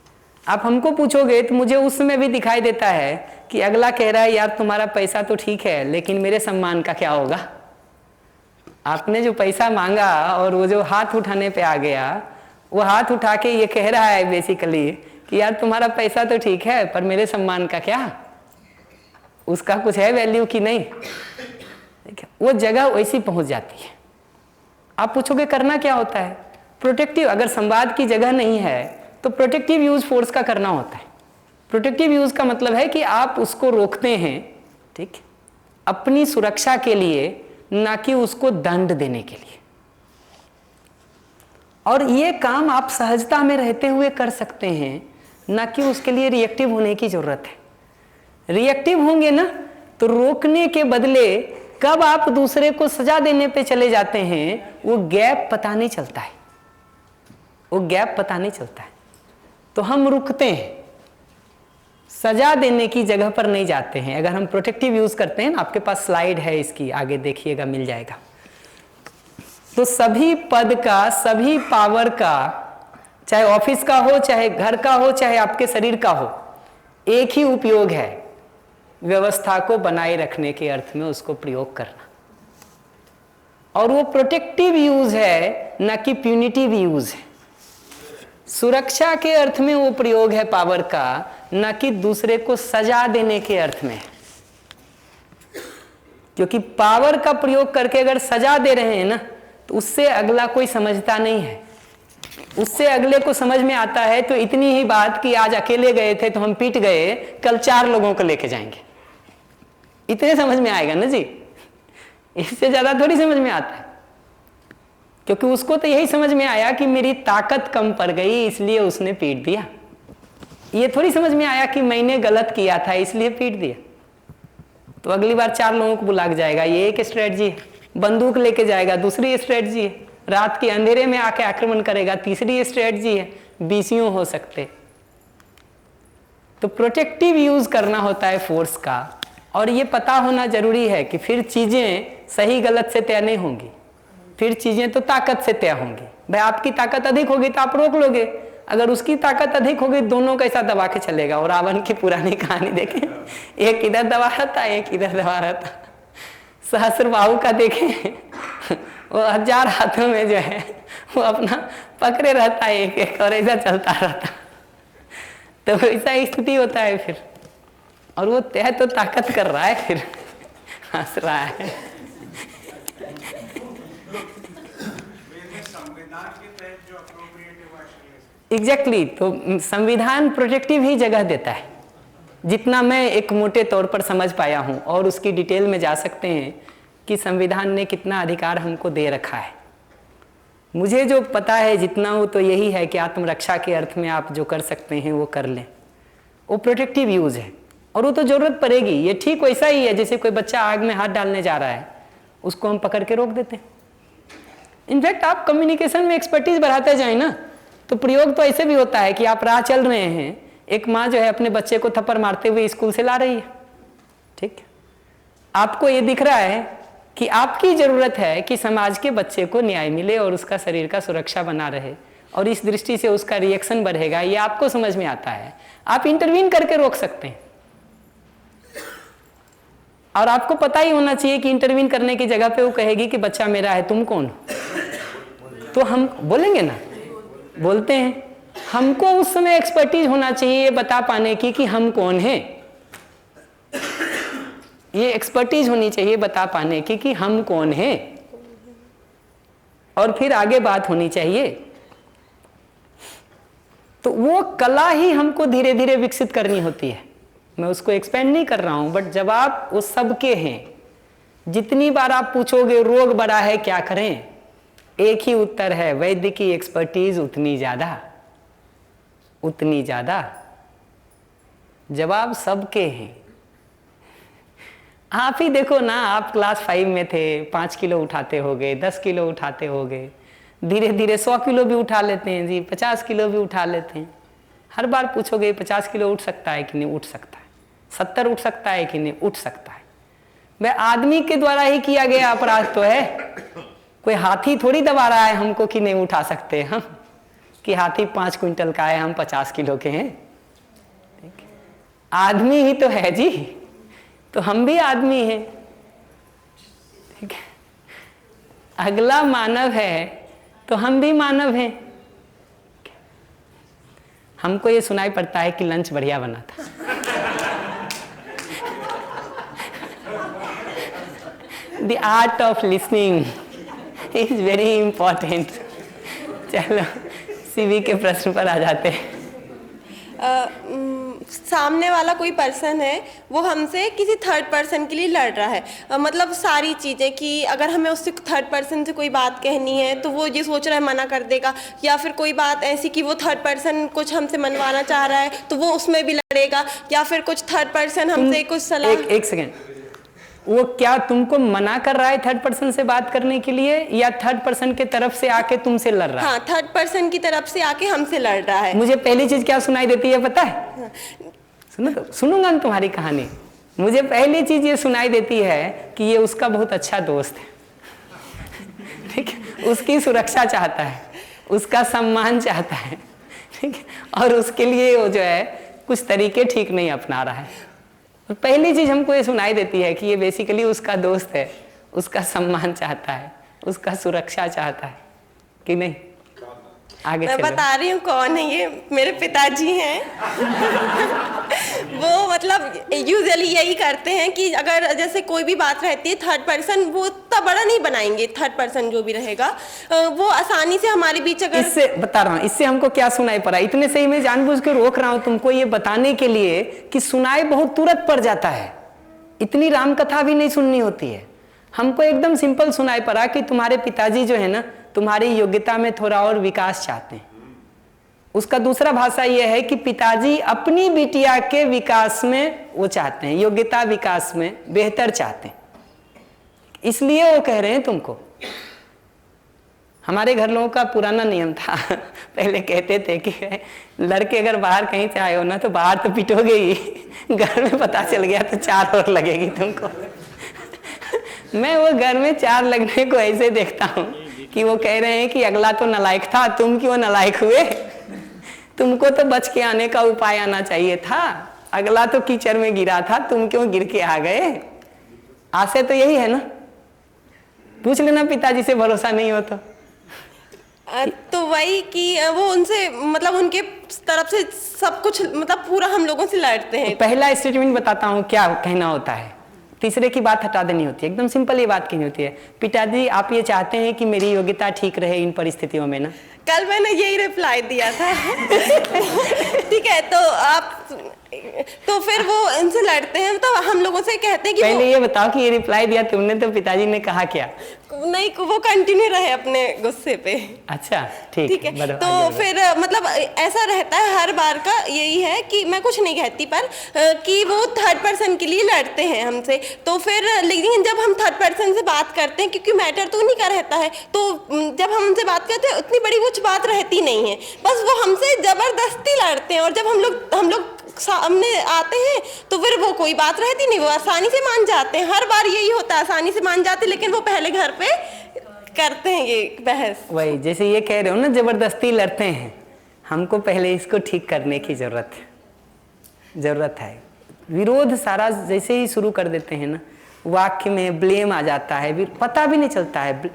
आप हमको पूछोगे तो मुझे उस समय भी दिखाई देता है कि अगला कह रहा है यार तुम्हारा पैसा तो ठीक है लेकिन मेरे सम्मान का क्या होगा। आपने जो पैसा मांगा और वो जो हाथ उठाने पे आ गया, वो हाथ उठा के ये कह रहा है बेसिकली कि यार तुम्हारा पैसा तो ठीक है पर मेरे सम्मान का क्या, उसका कुछ है वैल्यू कि नहीं। वो जगह वैसी पहुंच जाती है। आप पूछोगे करना क्या होता है, प्रोटेक्टिव, अगर संवाद की जगह नहीं है तो प्रोटेक्टिव यूज फोर्स का करना होता है। प्रोटेक्टिव यूज का मतलब है कि आप उसको रोकते हैं, ठीक, अपनी सुरक्षा के लिए, ना कि उसको दंड देने के लिए। और ये काम आप सहजता में रहते हुए कर सकते हैं, ना कि उसके लिए रिएक्टिव होने की जरूरत है। रिएक्टिव होंगे ना तो रोकने के बदले कब आप दूसरे को सजा देने पे चले जाते हैं वो गैप पता नहीं चलता है, वो गैप पता नहीं चलता है। तो हम रुकते हैं, सजा देने की जगह पर नहीं जाते हैं। अगर हम प्रोटेक्टिव यूज करते हैं ना, आपके पास स्लाइड है इसकी, आगे देखिएगा मिल जाएगा। तो सभी पद का, सभी पावर का, चाहे ऑफिस का हो, चाहे घर का हो, चाहे आपके शरीर का हो, एक ही उपयोग है, व्यवस्था को बनाए रखने के अर्थ में उसको प्रयोग करना। और वो प्रोटेक्टिव यूज है, ना कि प्यूनिटिव यूज है। सुरक्षा के अर्थ में वो प्रयोग है पावर का, ना कि दूसरे को सजा देने के अर्थ में। क्योंकि पावर का प्रयोग करके अगर सजा दे रहे हैं ना तो उससे अगला कोई समझता नहीं है। उससे अगले को समझ में आता है तो इतनी ही बात कि आज अकेले गए थे तो हम पीट गए, कल 4 लोगों को लेके जाएंगे, इतने समझ में आएगा ना जी। इससे ज्यादा थोड़ी समझ में आता है। क्योंकि उसको तो यही समझ में आया कि मेरी ताकत कम पड़ गई इसलिए उसने पीट दिया। ये थोड़ी समझ में आया कि मैंने गलत किया था इसलिए पीट दिया। तो अगली बार 4 लोगों को बुला के जाएगा, ये एक स्ट्रेटजी है। बंदूक लेके जाएगा, दूसरी स्ट्रेटजी है। रात के अंधेरे में आके आक्रमण करेगा, तीसरी स्ट्रेटजी है। 20 हो सकते। तो प्रोटेक्टिव यूज करना होता है फोर्स का। और ये पता होना जरूरी है कि फिर चीजें सही गलत से तय नहीं होंगी, फिर चीजें तो ताकत से तय होंगी। भाई आपकी ताकत अधिक होगी तो आप रोक लोगे, अगर उसकी ताकत अधिक होगी दोनों कैसा दबा के चलेगा। और रावण की पुरानी कहानी देखें, एक इधर दबा रहा था, एक इधर दबा रहा था। सहस्रबाहु का देखें, वो 1000 हाथों में जो है वो अपना पकड़े रहता है एक एक, और ऐसा चलता रहता। तो ऐसा स्थिति होता है फिर। और वो तय तो ताकत कर रहा है, फिर हंस रहा है। एग्जैक्टली तो संविधान प्रोटेक्टिव ही जगह देता है, जितना मैं एक मोटे तौर पर समझ पाया हूं। और उसकी डिटेल में जा सकते हैं कि संविधान ने कितना अधिकार हमको दे रखा है। मुझे जो पता है जितना हो तो यही है कि आत्मरक्षा के अर्थ में आप जो कर सकते हैं वो कर लें, वो प्रोटेक्टिव यूज है। और वो तो जरूरत पड़ेगी। ये ठीक वैसा ही है जैसे कोई बच्चा आग में हाथ डालने जा रहा है, उसको हम पकड़ के रोक देते हैं। इनफैक्ट आप कम्युनिकेशन में एक्सपर्टीज बढ़ाते जाए ना, तो प्रयोग तो ऐसे भी होता है कि आप राह चल रहे हैं, एक माँ जो है अपने बच्चे को थप्पड़ मारते हुए स्कूल से ला रही है, ठीक, आपको ये दिख रहा है कि आपकी जरूरत है कि समाज के बच्चे को न्याय मिले और उसका शरीर का सुरक्षा बना रहे, और इस दृष्टि से उसका रिएक्शन बढ़ेगा, ये आपको समझ में आता है। आप इंटरवीन करके रोक सकते हैं। और आपको पता ही होना चाहिए कि इंटरवीन करने की जगह पे वो कहेगी कि बच्चा मेरा है, तुम कौन हो? तो हम बोलेंगे ना, बोलते हैं। हमको उस समय एक्सपर्टीज होना चाहिए ये बता पाने की कि हम कौन हैं। ये एक्सपर्टीज होनी चाहिए बता पाने की कि हम कौन हैं, और फिर आगे बात होनी चाहिए। तो वो कला ही हमको धीरे धीरे विकसित करनी होती है। मैं उसको एक्सपेंड नहीं कर रहा हूं, बट जब आप वो सबके हैं, जितनी बार आप पूछोगे रोग बड़ा है क्या करें, एक ही उत्तर है, वैद्य की एक्सपर्टीज उतनी ज्यादा, उतनी ज्यादा। जवाब सबके हैं। आप ही देखो ना, आप क्लास 5 में थे, 5 किलो उठाते होगे, 10 किलो उठाते होगे, धीरे धीरे 100 किलो भी उठा लेते हैं जी, 50 किलो भी उठा लेते हैं। हर बार पूछोगे 50 किलो उठ सकता है कि नहीं? उठ सकता है। 70 उठ सकता है कि नहीं? उठ सकता है। वह आदमी के द्वारा ही किया गया अपराध तो है। कोई हाथी थोड़ी दबा रहा है हमको कि नहीं उठा सकते हम, कि हाथी 5 क्विंटल का है, हम 50 किलो के हैं। आदमी ही तो है जी, तो हम भी आदमी हैं, ठीक है। अगला मानव है तो हम भी मानव हैं। हमको ये सुनाई पड़ता है कि लंच बढ़िया बना था। The art of listening is very important। चलो सीवी के प्रश्न पर आ जाते हैं। सामने वाला कोई पर्सन है, वो हमसे किसी थर्ड पर्सन के लिए लड़ रहा है, मतलब सारी चीज़ें, कि अगर हमें उससे थर्ड पर्सन से कोई बात कहनी है तो वो ये सोच रहा है मना कर देगा, या फिर कोई बात ऐसी कि वो थर्ड पर्सन कुछ हमसे मनवाना चाह रहा है तो वो उसमें भी लड़ेगा, या फिर कुछ थर्ड पर्सन हमसे कुछ सलाह। एक सेकेंड, वो क्या तुमको मना कर रहा है थर्ड पर्सन से बात करने के लिए, या थर्ड पर्सन के तरफ से आके तुमसे लड़ रहा है? हाँ, थर्ड पर्सन की तरफ से आके हमसे लड़ रहा है। मुझे पहली चीज क्या सुनाई देती है पता है? सुनूंगा ना तुम्हारी कहानी। मुझे पहली चीज ये सुनाई देती है कि ये उसका बहुत अच्छा दोस्त है, ठीक है, उसकी सुरक्षा चाहता है, उसका सम्मान चाहता है, ठीक है, और उसके लिए वो जो है कुछ तरीके ठीक नहीं अपना रहा है। पहली चीज हमको ये सुनाई देती है कि ये बेसिकली उसका दोस्त है, उसका सम्मान चाहता है, उसका सुरक्षा चाहता है, कि नहीं? आगे मैं बता रही हूँ कौन है ये, मेरे पिताजी हैं। वो मतलब यूजुअली यही करते हैं कि अगर जैसे कोई भी बात रहती है, थर्ड पर्सन वो इतना बड़ा नहीं बनाएंगे, थर्ड पर्सन जो भी रहेगा वो आसानी से हमारे बीच अगर। इससे बता रहा हूँ, इससे हमको क्या सुनाई पड़ा, इतने से ही मैं जानबूझ के रोक रहा हूँ तुमको ये बताने के लिए कि सुनाई बहुत तुरंत पड़ जाता है, इतनी राम कथा भी नहीं सुननी होती है। हमको एकदम सिंपल सुनाई पड़ा कि तुम्हारे पिताजी जो है ना, तुम्हारी योग्यता में थोड़ा और विकास चाहते हैं। उसका दूसरा भाषा यह है कि पिताजी अपनी बिटिया के विकास में वो चाहते हैं, योग्यता विकास में बेहतर चाहते हैं, इसलिए वो कह रहे हैं तुमको। हमारे घर लोगों का पुराना नियम था, पहले कहते थे कि लड़के अगर बाहर कहीं से आए हो ना तो बाहर तो पिटोगे ही, घर में पता चल गया तो 4 और लगेगी तुमको। मैं वो घर में 4 लगने को ऐसे देखता हूँ कि वो कह रहे हैं कि अगला तो नालायक था, तुम क्यों नालायक हुए? तुमको तो बच के आने का उपाय आना चाहिए था, अगला तो कीचड़ में गिरा था, तुम क्यों गिर के आ गए? आशय तो यही है ना। पूछ लेना पिताजी से, भरोसा नहीं हो तो वही कि वो उनसे मतलब उनके तरफ से सब कुछ मतलब पूरा हम लोगों से लड़ते हैं। पहला स्टेटमेंट बताता हूँ क्या कहना होता है, तीसरे की बात हटा देनी होती है। एकदम सिंपल ये बात कहनी होती है, पिताजी आप ये चाहते हैं कि मेरी योग्यता ठीक रहे इन परिस्थितियों में ना? कल मैंने यही रिप्लाई दिया था। ठीक है, तो आप तो फिर वो इनसे लड़ते हैं, मतलब हम लोगों से कहते हैं कि पहले ये बताओ कि ये रिप्लाई दिया तुमने तो पिताजी ने कहा क्या? नहीं, वो कंटिन्यू रहे अपने गुस्से पे। अच्छा ठीक है। तो फिर मतलब ऐसा रहता है हर बार का, यही है कि मैं कुछ नहीं कहती पर कि वो थर्ड पर्सन के लिए लड़ते हैं हमसे। तो फिर लेकिन जब हम थर्ड पर्सन से बात करते हैं, क्योंकि मैटर तो उन्हीं का रहता है, तो जब हम उनसे बात करते हैं उतनी बड़ी कुछ बात रहती नहीं है, बस वो हमसे जबरदस्ती लड़ते हैं। और जब हम लोग सामने आते हैं तो फिर वो कोई बात रहती नहीं, वो आसानी से मान जाते हैं। हर बार यही होता है, आसानी से मान जाते, लेकिन वो पहले घर पे करते हैं ये बहस। वही जैसे ये कह रहे हो ना, जबरदस्ती लड़ते हैं, हमको पहले इसको ठीक करने की जरूरत है। विरोध सारा जैसे ही शुरू कर देते हैं ना, वाक्य में ब्लेम आ जाता है, पता भी नहीं चलता है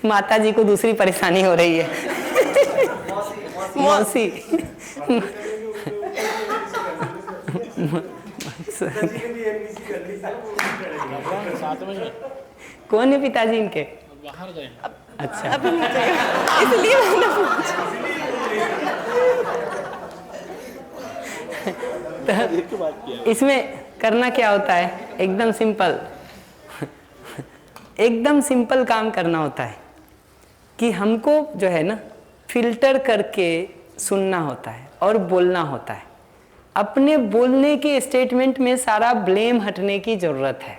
माता जी को दूसरी परेशानी हो रही है। मौसी कौन है पिताजी इनके? बाहर गए। अच्छा, इसलिए तो इसमें करना क्या होता है, एकदम सिंपल काम करना होता है कि हमको जो है ना फिल्टर करके सुनना होता है और बोलना होता है। अपने बोलने के स्टेटमेंट में सारा ब्लेम हटने की जरूरत है।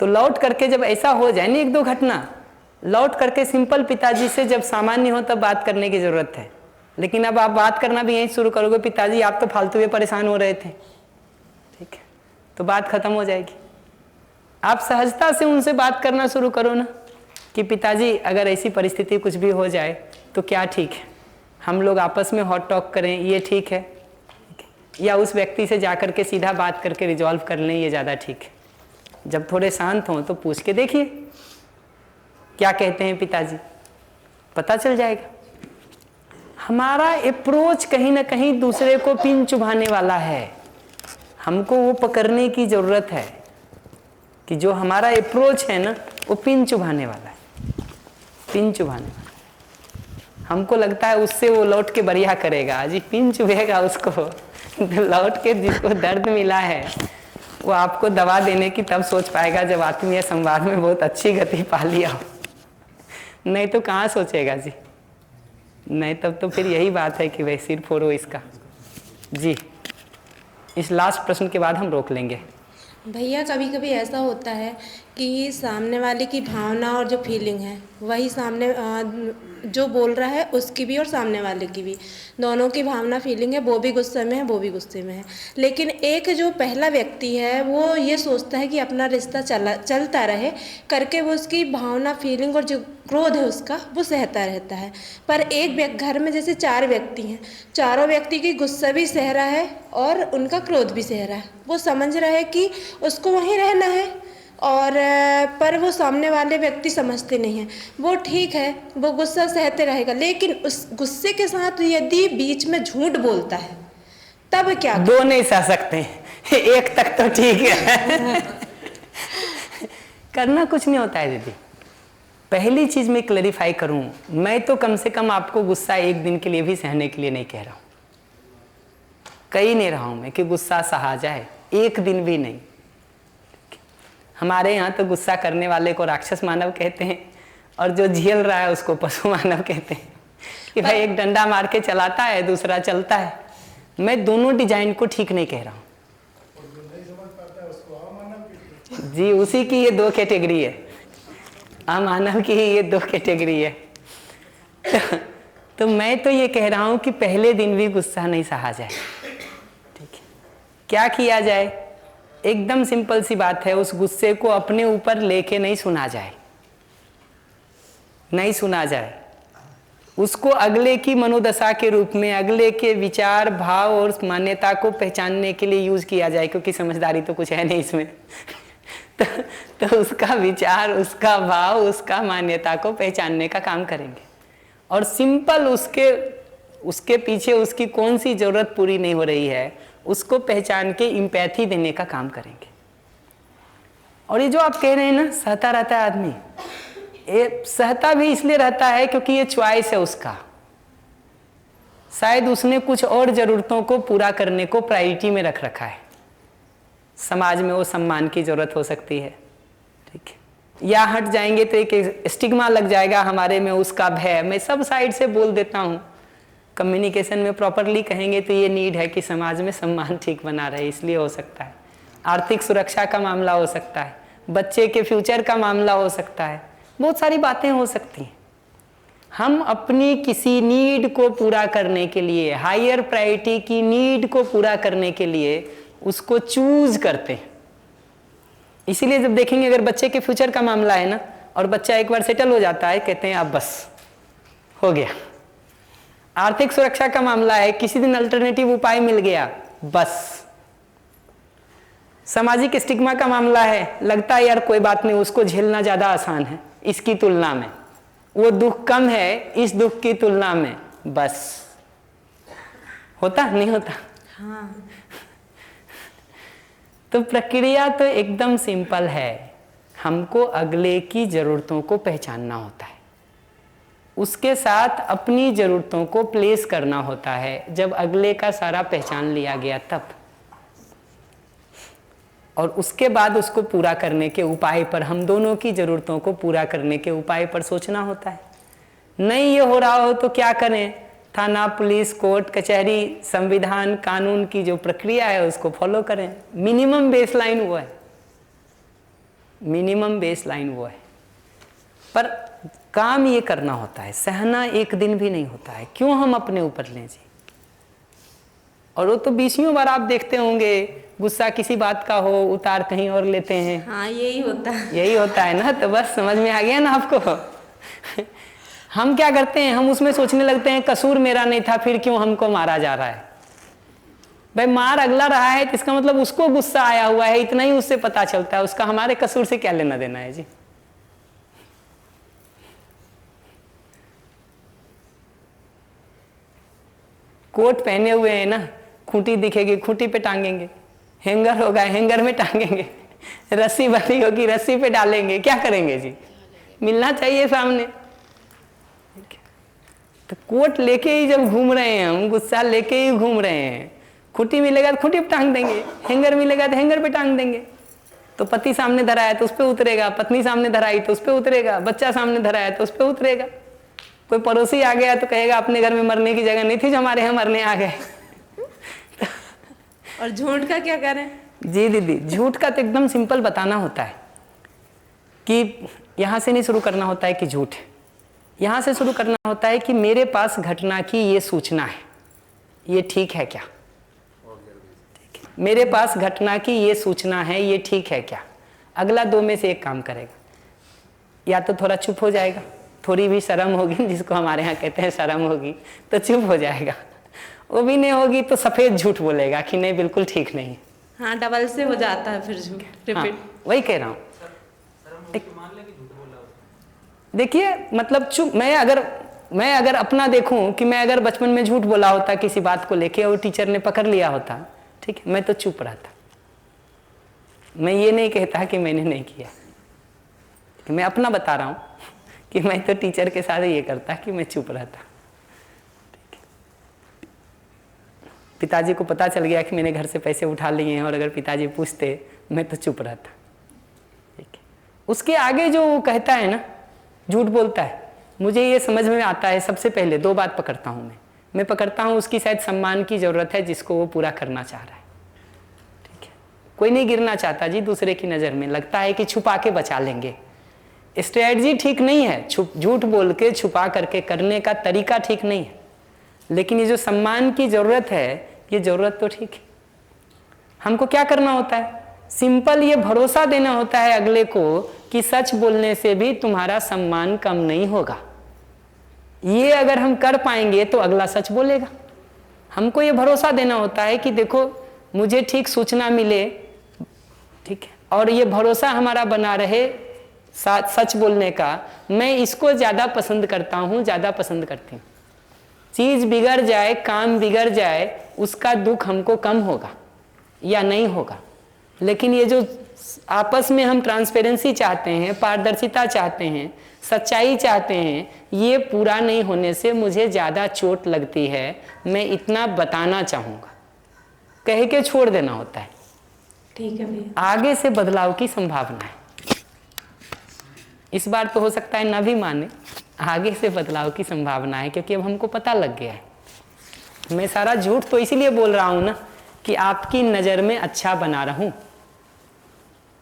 तो लौट करके जब ऐसा हो जाए ना, 1-2 घटना लौट करके सिंपल पिताजी से जब सामान्य हो तब बात करने की जरूरत है। लेकिन अब आप बात करना भी यहीं शुरू करोगे, पिताजी आप तो फालतू में परेशान हो रहे थे, ठीक है, तो बात खत्म हो जाएगी। आप सहजता से उनसे बात करना शुरू करो ना कि पिताजी अगर ऐसी परिस्थिति कुछ भी हो जाए तो क्या ठीक है, हम लोग आपस में हॉट टॉक करें, ये ठीक है, या उस व्यक्ति से जाकर के सीधा बात करके रिजॉल्व कर लें, ये ज़्यादा ठीक है। जब थोड़े शांत हों तो पूछ के देखिए क्या कहते हैं पिताजी, पता चल जाएगा। हमारा अप्रोच कहीं ना कहीं दूसरे को पिन चुभाने वाला है, हमको वो पकड़ने की ज़रूरत है कि जो हमारा अप्रोच है ना वो पिन चुभाने वाला है, पिन चुभाने वाला। हमको लगता है उससे वो लौट के बढ़िया करेगा, जी पिन चुभेगा उसको लौट के जिसको दर्द मिला है वो आपको दवा देने की तब सोच पाएगा जब आत्मीय संवाद में बहुत अच्छी गति पा लिया हो, नहीं तो कहाँ सोचेगा जी। नहीं तब तो फिर यही बात है कि भाई सिर फोड़ो इसका। जी इस लास्ट प्रश्न के बाद हम रोक लेंगे। भैया कभी कभी ऐसा होता है कि सामने वाले की भावना और जो फीलिंग है वही सामने जो बोल रहा है उसकी भी और सामने वाले की भी, दोनों की भावना फीलिंग है, वो भी गुस्से में है वो भी गुस्से में है, लेकिन एक जो पहला व्यक्ति है वो ये सोचता है कि अपना रिश्ता चलता रहे करके वो उसकी भावना फीलिंग और जो क्रोध है उसका वो सहता रहता है। पर एक घर में जैसे 4 व्यक्ति हैं, चारों व्यक्ति की गुस्सा भी सह रहा है और उनका क्रोध भी सह रहा है, वो समझ रहा है कि उसको वहीं रहना है और पर वो सामने वाले व्यक्ति समझते नहीं हैं। वो ठीक है, वो गुस्सा सहते रहेगा, लेकिन उस गुस्से के साथ यदि बीच में झूठ बोलता है तब क्या? 2 नहीं सह सकते, 1 तक तो ठीक है करना कुछ नहीं होता है दीदी। पहली चीज मैं क्लैरिफाई करूं, मैं तो कम से कम आपको गुस्सा 1 दिन के लिए भी सहने के लिए नहीं कह रहा हूं, कही नहीं रहा हूं मैं कि गुस्सा सहा जाए, 1 दिन भी नहीं। हमारे यहाँ तो गुस्सा करने वाले को राक्षस मानव कहते हैं और जो झेल रहा है उसको पशु मानव कहते हैं कि भाई एक डंडा मार के चलाता है दूसरा चलता है। मैं दोनों डिजाइन को ठीक नहीं कह रहा हूँ जी, उसी की ये 2 कैटेगरी है, अमानव की ये 2 कैटेगरी है। तो मैं तो ये कह रहा हूँ कि पहले दिन भी गुस्सा नहीं सहा जाए, ठीक है। क्या किया जाए? एकदम सिंपल सी बात है, उस गुस्से को अपने ऊपर लेके नहीं सुना जाए, नहीं सुना जाए, उसको अगले की मनोदशा के रूप में, अगले के विचार भाव और मान्यता को पहचानने के लिए यूज किया जाए, क्योंकि समझदारी तो कुछ है नहीं इसमें तो उसका विचार, उसका भाव, उसका मान्यता को पहचानने का काम करेंगे और सिंपल उसके पीछे उसकी कौन सी जरूरत पूरी नहीं हो रही है उसको पहचान के इम्पैथी देने का काम करेंगे। और ये जो आप कह रहे हैं ना सहता रहता है आदमी, ये सहता भी इसलिए रहता है क्योंकि ये चॉइस है उसका, शायद उसने कुछ और जरूरतों को पूरा करने को प्रायोरिटी में रख रखा है। समाज में वो सम्मान की जरूरत हो सकती है, ठीक है, या हट जाएंगे तो एक स्टिग्मा लग जाएगा हमारे में, उसका भय। मैं सब साइड से बोल देता हूँ, कम्युनिकेशन में प्रॉपरली कहेंगे तो ये नीड है कि समाज में सम्मान ठीक बना रहे, इसलिए हो सकता है। आर्थिक सुरक्षा का मामला हो सकता है, बच्चे के फ्यूचर का मामला हो सकता है, बहुत सारी बातें हो सकती हैं। हम अपनी किसी नीड को पूरा करने के लिए, हायर प्रायोरिटी की नीड को पूरा करने के लिए उसको चूज करते हैं। इसीलिए जब देखेंगे अगर बच्चे के फ्यूचर का मामला है ना और बच्चा एक बार सेटल हो जाता है, कहते हैं अब बस हो गया। आर्थिक सुरक्षा का मामला है, किसी दिन अल्टरनेटिव उपाय मिल गया, बस। सामाजिक स्टिग्मा का मामला है, लगता है यार कोई बात नहीं, उसको झेलना ज्यादा आसान है इसकी तुलना में, वो दुख कम है इस दुख की तुलना में, बस। होता नहीं होता? हाँ। तो प्रक्रिया तो एकदम सिंपल है, हमको अगले की जरूरतों को पहचानना होता है, उसके साथ अपनी ज़रूरतों को प्लेस करना होता है। जब अगले का सारा पहचान लिया गया तब, और उसके बाद उसको पूरा करने के उपाय पर, हम दोनों की ज़रूरतों को पूरा करने के उपाय पर सोचना होता है। नहीं ये हो रहा हो तो क्या करें? थाना, पुलिस, कोर्ट, कचहरी, संविधान, कानून की जो प्रक्रिया है उसको फॉलो करें। मिनिमम बेसलाइन वो है, मिनिमम बेसलाइन वो है। पर काम ये करना होता है, सहना एक दिन भी नहीं होता है। क्यों हम अपने ऊपर लें जी? और वो तो 20 बार आप देखते होंगे गुस्सा किसी बात का हो, उतार कहीं और लेते हैं। हाँ यही होता है। यही होता है ना, तो बस समझ में आ गया ना आपको। हम क्या करते हैं, हम उसमें सोचने लगते हैं कसूर मेरा नहीं था, फिर क्यों हमको मारा जा रहा है। भाई मार अगला रहा है तो इसका मतलब उसको गुस्सा आया हुआ है, इतना ही उससे पता चलता है, उसका हमारे कसूर से क्या लेना देना है जी। कोट पहने हुए हैं ना, खूंटी दिखेगी खूंटी पे टांगेंगे, हैंगर होगा हैंगर में टांगेंगे, रस्सी बंधी होगी रस्सी पे डालेंगे, क्या करेंगे जी, मिलना चाहिए सामने। तो कोट लेके ही जब घूम रहे हैं हम, गुस्सा लेके ही घूम रहे हैं, खूंटी मिलेगा तो खूंटी पे टांग देंगे, हैंगर मिलेगा तो हैंगर पे टांग देंगे। तो पति सामने धरा है तो उस पर उतरेगा, पत्नी सामने धराई तो उस पर उतरेगा, बच्चा सामने धरा है तो उस पर उतरेगा। कोई पड़ोसी आ गया तो कहेगा अपने घर में मरने की जगह नहीं थी जो हमारे यहाँ मरने आ गए। और झूठ का क्या करें? जी दीदी, झूठ का तो एकदम सिंपल बताना होता है कि यहाँ से नहीं शुरू करना होता है कि झूठ, यहाँ से शुरू करना होता है कि मेरे पास घटना की ये सूचना है, ये ठीक है क्या? मेरे पास घटना की ये सूचना है, ये ठीक है क्या? अगला दो में से एक काम करेगा, या तो थोड़ा चुप हो जाएगा, थोड़ी भी शर्म होगी, जिसको हमारे यहाँ कहते हैं शर्म होगी, तो चुप हो जाएगा। वो भी नहीं होगी तो सफ़ेद झूठ बोलेगा कि नहीं बिल्कुल ठीक नहीं। हाँ डबल से हो जाता है फिर झूठ, रिपीट। हाँ, वही कह रहा हूँ। देखिए मतलब चुप, मैं अगर अपना देखूं कि मैं अगर बचपन में झूठ बोला होता किसी बात को लेके और टीचर ने पकड़ लिया होता, ठीक है, मैं तो चुप रहता। मैं ये नहीं कहता कि मैंने नहीं किया, मैं अपना बता रहा हूँ कि मैं तो टीचर के साथ ये करता कि मैं चुप रहता। पिताजी को पता चल गया कि मैंने घर से पैसे उठा लिए हैं और अगर पिताजी पूछते, मैं तो चुप रहता। ठीक है, उसके आगे जो वो कहता है ना, झूठ बोलता है, मुझे ये समझ में आता है। सबसे पहले दो बात पकड़ता हूँ मैं पकड़ता हूँ उसकी शायद सम्मान की ज़रूरत है जिसको वो पूरा करना चाह रहा है। ठीक है, कोई नहीं गिरना चाहता जी दूसरे की नज़र में, लगता है कि छुपा के बचा लेंगे। स्ट्रेटजी ठीक नहीं है, झूठ बोल के छुपा करके करने का तरीका ठीक नहीं है, लेकिन ये जो सम्मान की ज़रूरत है, ये ज़रूरत तो ठीक है। हमको क्या करना होता है? सिंपल ये भरोसा देना होता है अगले को कि सच बोलने से भी तुम्हारा सम्मान कम नहीं होगा। ये अगर हम कर पाएंगे तो अगला सच बोलेगा। हमको ये भरोसा देना होता है कि देखो मुझे ठीक सूचना मिले, ठीक है, और ये भरोसा हमारा बना रहे सच बोलने का, मैं इसको ज़्यादा पसंद करता हूँ, ज़्यादा पसंद करती हूँ। चीज़ बिगड़ जाए, काम बिगड़ जाए, उसका दुख हमको कम होगा या नहीं होगा, लेकिन ये जो आपस में हम ट्रांसपेरेंसी चाहते हैं, पारदर्शिता चाहते हैं, सच्चाई चाहते हैं, ये पूरा नहीं होने से मुझे ज़्यादा चोट लगती है। मैं इतना बताना चाहूँगा, कह के छोड़ देना होता है। ठीक है भैया। आगे से बदलाव की संभावना है। इस बार तो हो सकता है ना भी माने, आगे से बदलाव की संभावना है, क्योंकि अब हमको पता लग गया है। मैं सारा झूठ तो इसीलिए बोल रहा हूँ ना कि आपकी नज़र में अच्छा बना रहूं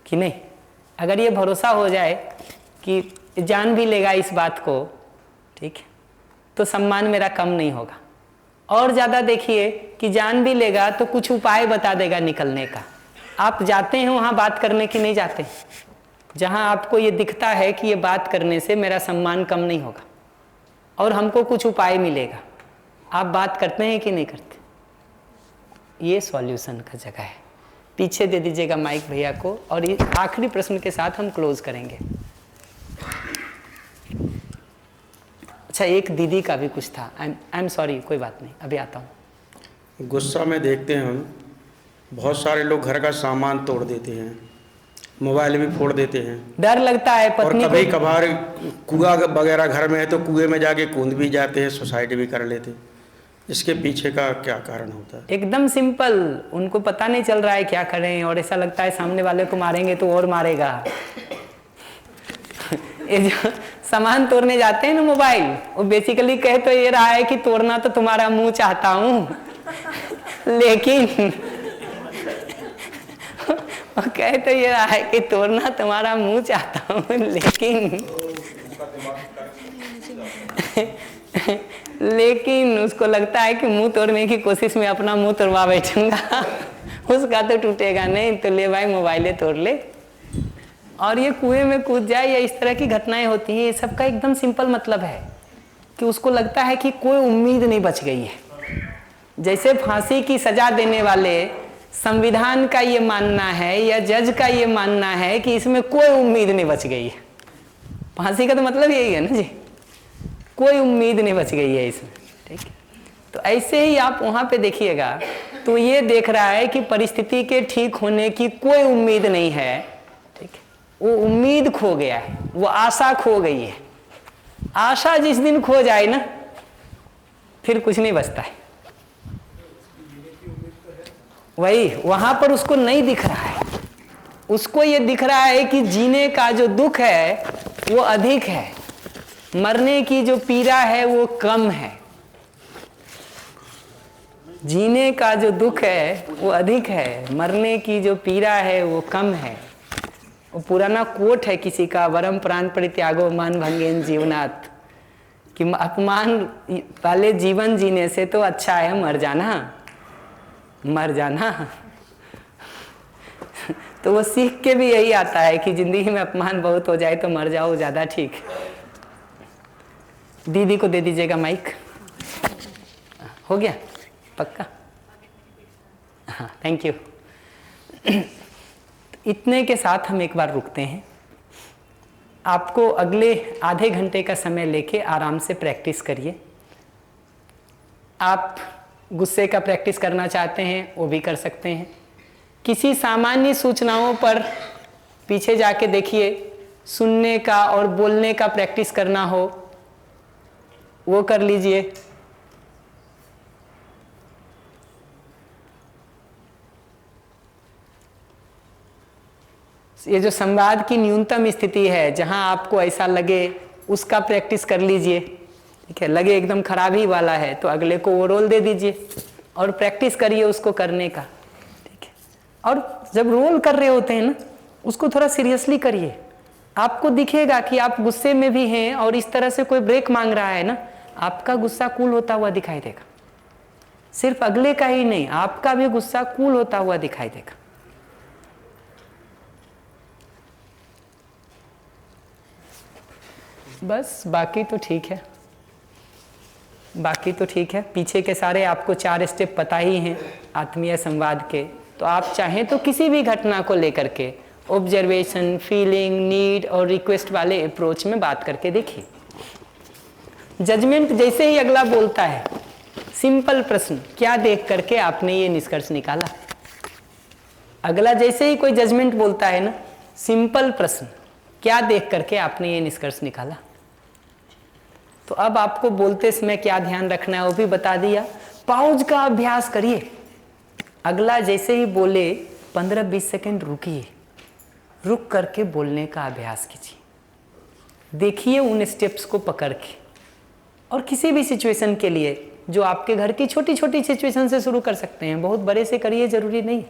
कि नहीं। अगर ये भरोसा हो जाए कि जान भी लेगा इस बात को, ठीक है, तो सम्मान मेरा कम नहीं होगा। और ज़्यादा देखिए कि जान भी लेगा तो कुछ उपाय बता देगा निकलने का। आप जाते हैं वहाँ बात करने की नहीं जाते, जहाँ आपको ये दिखता है कि ये बात करने से मेरा सम्मान कम नहीं होगा और हमको कुछ उपाय मिलेगा, आप बात करते हैं कि नहीं करते? ये सॉल्यूशन का जगह है। पीछे दे दीजिएगा माइक भैया को, और ये आखिरी प्रश्न के साथ हम क्लोज करेंगे। अच्छा, एक दीदी का भी कुछ था। आई एम सॉरी, कोई बात नहीं, अभी आता हूँ। गुस्सा में देखते हैं हम, बहुत सारे लोग घर का सामान तोड़ देते हैं, मोबाइल भी फोड़ देते हैं। डर लगता है पत्नी और कभी कभार कुआं वगैरह घर में है तो कुएं में जाके कूद भी जाते हैं, सुसाइड भी कर लेते हैं। इसके पीछे का क्या कारण होता है? एकदम सिंपल, उनको पता नहीं चल रहा है क्या करें, और ऐसा लगता है सामने वाले को मारेंगे तो और मारेगा। ये जो सामान तोड़ने जाते हैं ना मोबाइल, वो बेसिकली कह तो ये रहा है कि तोड़ना तो तुम्हारा मुंह चाहता हूँ, लेकिन वो कह तो ये रहा है कि तोड़ना तुम्हारा मुंह चाहता हूँ, लेकिन उसको लगता है कि मुंह तोड़ने की कोशिश में अपना मुंह तोड़वा बैठूंगा, उसका तो टूटेगा नहीं, तो ले भाई मोबाइले तोड़ ले और ये कुएं में कूद जाए, या इस तरह की घटनाएं होती हैं। ये सबका एकदम सिंपल मतलब है कि उसको लगता है कि कोई उम्मीद नहीं बच गई है। जैसे फांसी की सजा देने वाले संविधान का ये मानना है या जज का ये मानना है कि इसमें कोई उम्मीद नहीं बच गई है। फांसी का तो मतलब यही है ना जी, कोई उम्मीद नहीं बच गई है इसमें, ठीक है। तो ऐसे ही आप वहां पे देखिएगा तो ये देख रहा है कि परिस्थिति के ठीक होने की कोई उम्मीद नहीं है, ठीक है। वो उम्मीद खो गया है, वो आशा खो गई है। आशा जिस दिन खो जाए ना, फिर कुछ नहीं बचता है। वही वहां पर उसको नहीं दिख रहा है, उसको ये दिख रहा है कि जीने का जो दुख है वो अधिक है, मरने की जो पीड़ा है वो कम है। जीने का जो दुख है वो अधिक है, मरने की जो पीड़ा है वो कम है। वो पुराना कोट है किसी का, वरम प्राण परित्यागो मान भंगेन जीवनात्, कि अपमान वाले जीवन जीने से तो अच्छा है मर जाना, मर जाना। तो वो सीख के भी यही आता है कि जिंदगी में अपमान बहुत हो जाए तो मर जाओ, ज्यादा ठीक। दीदी को दे दीजिएगा माइक। हो गया पक्का? हाँ, थैंक यू। इतने के साथ हम एक बार रुकते हैं। आपको अगले आधे घंटे का समय लेके आराम से प्रैक्टिस करिए। आप गुस्से का प्रैक्टिस करना चाहते हैं वो भी कर सकते हैं। किसी सामान्य सूचनाओं पर पीछे जाके देखिए, सुनने का और बोलने का प्रैक्टिस करना हो वो कर लीजिए। ये जो संवाद की न्यूनतम स्थिति है, जहां आपको ऐसा लगे उसका प्रैक्टिस कर लीजिए, ठीक है। लगे एकदम खराब ही वाला है तो अगले को वो रोल दे दीजिए और प्रैक्टिस करिए उसको करने का, ठीक है। और जब रोल कर रहे होते हैं ना, उसको थोड़ा सीरियसली करिए। आपको दिखेगा कि आप गुस्से में भी हैं और इस तरह से कोई ब्रेक मांग रहा है ना, आपका गुस्सा कूल होता हुआ दिखाई देगा। सिर्फ अगले का ही नहीं, आपका भी गुस्सा कूल होता हुआ दिखाई देगा। बस बाकी तो ठीक है, बाकी तो ठीक है। पीछे के सारे आपको 4 स्टेप पता ही हैं आत्मीय संवाद के। तो आप चाहें तो किसी भी घटना को लेकर के ऑब्जर्वेशन, फीलिंग, नीड और रिक्वेस्ट वाले अप्रोच में बात करके देखिए। जजमेंट जैसे ही अगला बोलता है, सिंपल प्रश्न, क्या देख करके आपने ये निष्कर्ष निकाला? अगला जैसे ही कोई जजमेंट बोलता है ना, सिंपल प्रश्न, क्या देख करके आपने ये निष्कर्ष निकाला? तो अब आपको बोलते समय क्या ध्यान रखना है वो भी बता दिया। पाउज का अभ्यास करिए। अगला जैसे ही बोले 15-20 सेकंड रुकिए, रुक करके बोलने का अभ्यास कीजिए। देखिए उन स्टेप्स को पकड़ के। और किसी भी सिचुएशन के लिए, जो आपके घर की छोटी छोटी सिचुएशन से शुरू कर सकते हैं, बहुत बड़े से करिए जरूरी नहीं।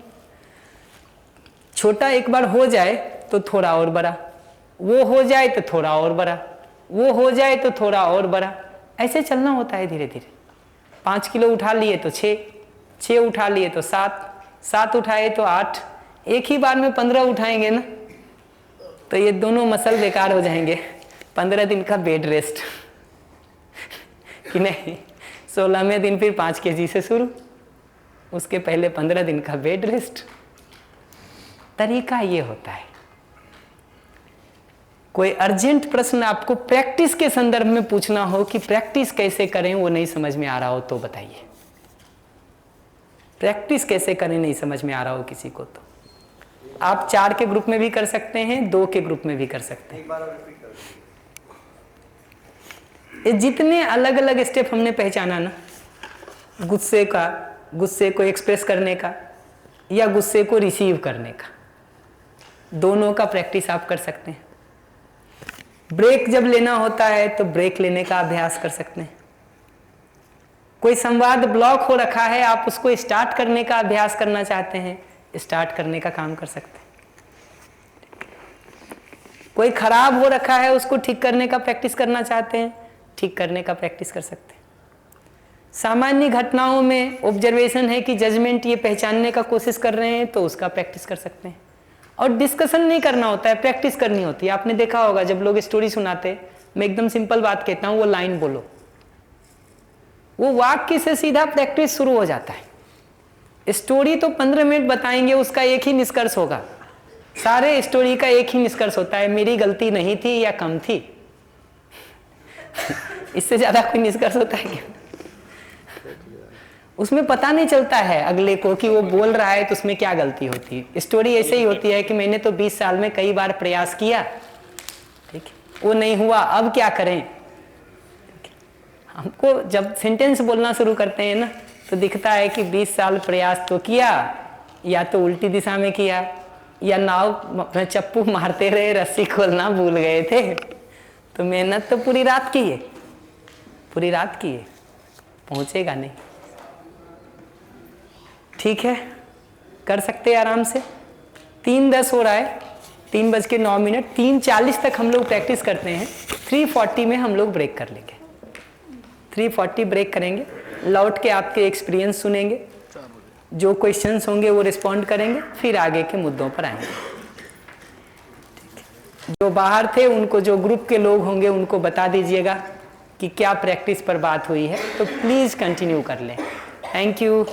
छोटा एक बार हो जाए तो थोड़ा और बड़ा, वो हो जाए तो थोड़ा और बड़ा, वो हो जाए तो थोड़ा और बड़ा, ऐसे चलना होता है धीरे धीरे। 5 किलो उठा लिए तो 6, 6 उठा लिए तो 7, 7 उठाए तो 8, एक ही बार में 15 उठाएंगे ना तो ये दोनों मसल बेकार हो जाएंगे। 15 दिन का बेड रेस्ट कि नहीं, 16वें दिन फिर 5 kg से शुरू, उसके पहले 15 दिन का बेड रेस्ट। तरीका ये होता है। कोई अर्जेंट प्रश्न आपको प्रैक्टिस के संदर्भ में पूछना हो कि प्रैक्टिस कैसे करें, वो नहीं समझ में आ रहा हो तो बताइए। प्रैक्टिस कैसे करें नहीं समझ में आ रहा हो किसी को तो आप 4 के ग्रुप में भी कर सकते हैं, 2 के ग्रुप में भी कर सकते हैं। ये जितने अलग अलग स्टेप हमने पहचाना ना, गुस्से का, गुस्से को एक्सप्रेस करने का या गुस्से को रिसीव करने का, दोनों का प्रैक्टिस आप कर सकते हैं। ब्रेक जब लेना होता है तो ब्रेक लेने का अभ्यास कर सकते हैं। कोई संवाद ब्लॉक हो रखा है, आप उसको स्टार्ट करने का अभ्यास करना चाहते हैं, स्टार्ट करने का काम कर सकते हैं। कोई खराब हो रखा है, उसको ठीक करने का प्रैक्टिस करना चाहते हैं, ठीक करने का प्रैक्टिस कर सकते हैं। सामान्य घटनाओं में ऑब्जर्वेशन है कि जजमेंट ये पहचानने का कोशिश कर रहे हैं तो उसका प्रैक्टिस कर सकते हैं। और डिस्कशन नहीं करना होता है, प्रैक्टिस करनी होती है। आपने देखा होगा जब लोग स्टोरी सुनाते, मैं एकदम सिंपल बात कहता हूँ, वो लाइन बोलो, वो वाक्य से सीधा प्रैक्टिस शुरू हो जाता है। स्टोरी तो 15 मिनट बताएंगे, उसका एक ही निष्कर्ष होगा, सारे स्टोरी का एक ही निष्कर्ष होता है, मेरी गलती नहीं थी या कम थी। इससे ज्यादा कोई निष्कर्ष होता है क्या? उसमें पता नहीं चलता है अगले को कि वो बोल रहा है तो उसमें क्या गलती होती है। स्टोरी ऐसे ही होती है कि मैंने तो 20 साल में कई बार प्रयास किया, ठीक है, वो नहीं हुआ, अब क्या करें। हमको जब सेंटेंस बोलना शुरू करते हैं ना तो दिखता है कि 20 साल प्रयास तो किया, या तो उल्टी दिशा में किया, या नाव में चप्पू मारते रहे, रस्सी खोलना भूल गए थे। तो मेहनत तो पूरी रात की है, पूरी रात की है, पहुंचेगा नहीं। ठीक है, कर सकते हैं आराम से। 3:10 हो रहा है, 3:09, 3:40 तक हम लोग प्रैक्टिस करते हैं। 3:40 में हम लोग ब्रेक कर लेंगे, 3:40 ब्रेक करेंगे, लौट के आपके एक्सपीरियंस सुनेंगे, जो क्वेश्चंस होंगे वो रिस्पॉन्ड करेंगे, फिर आगे के मुद्दों पर आएंगे। जो बाहर थे उनको, जो ग्रुप के लोग होंगे उनको बता दीजिएगा कि क्या प्रैक्टिस पर बात हुई है, तो प्लीज़ कंटिन्यू कर लें। Thank you.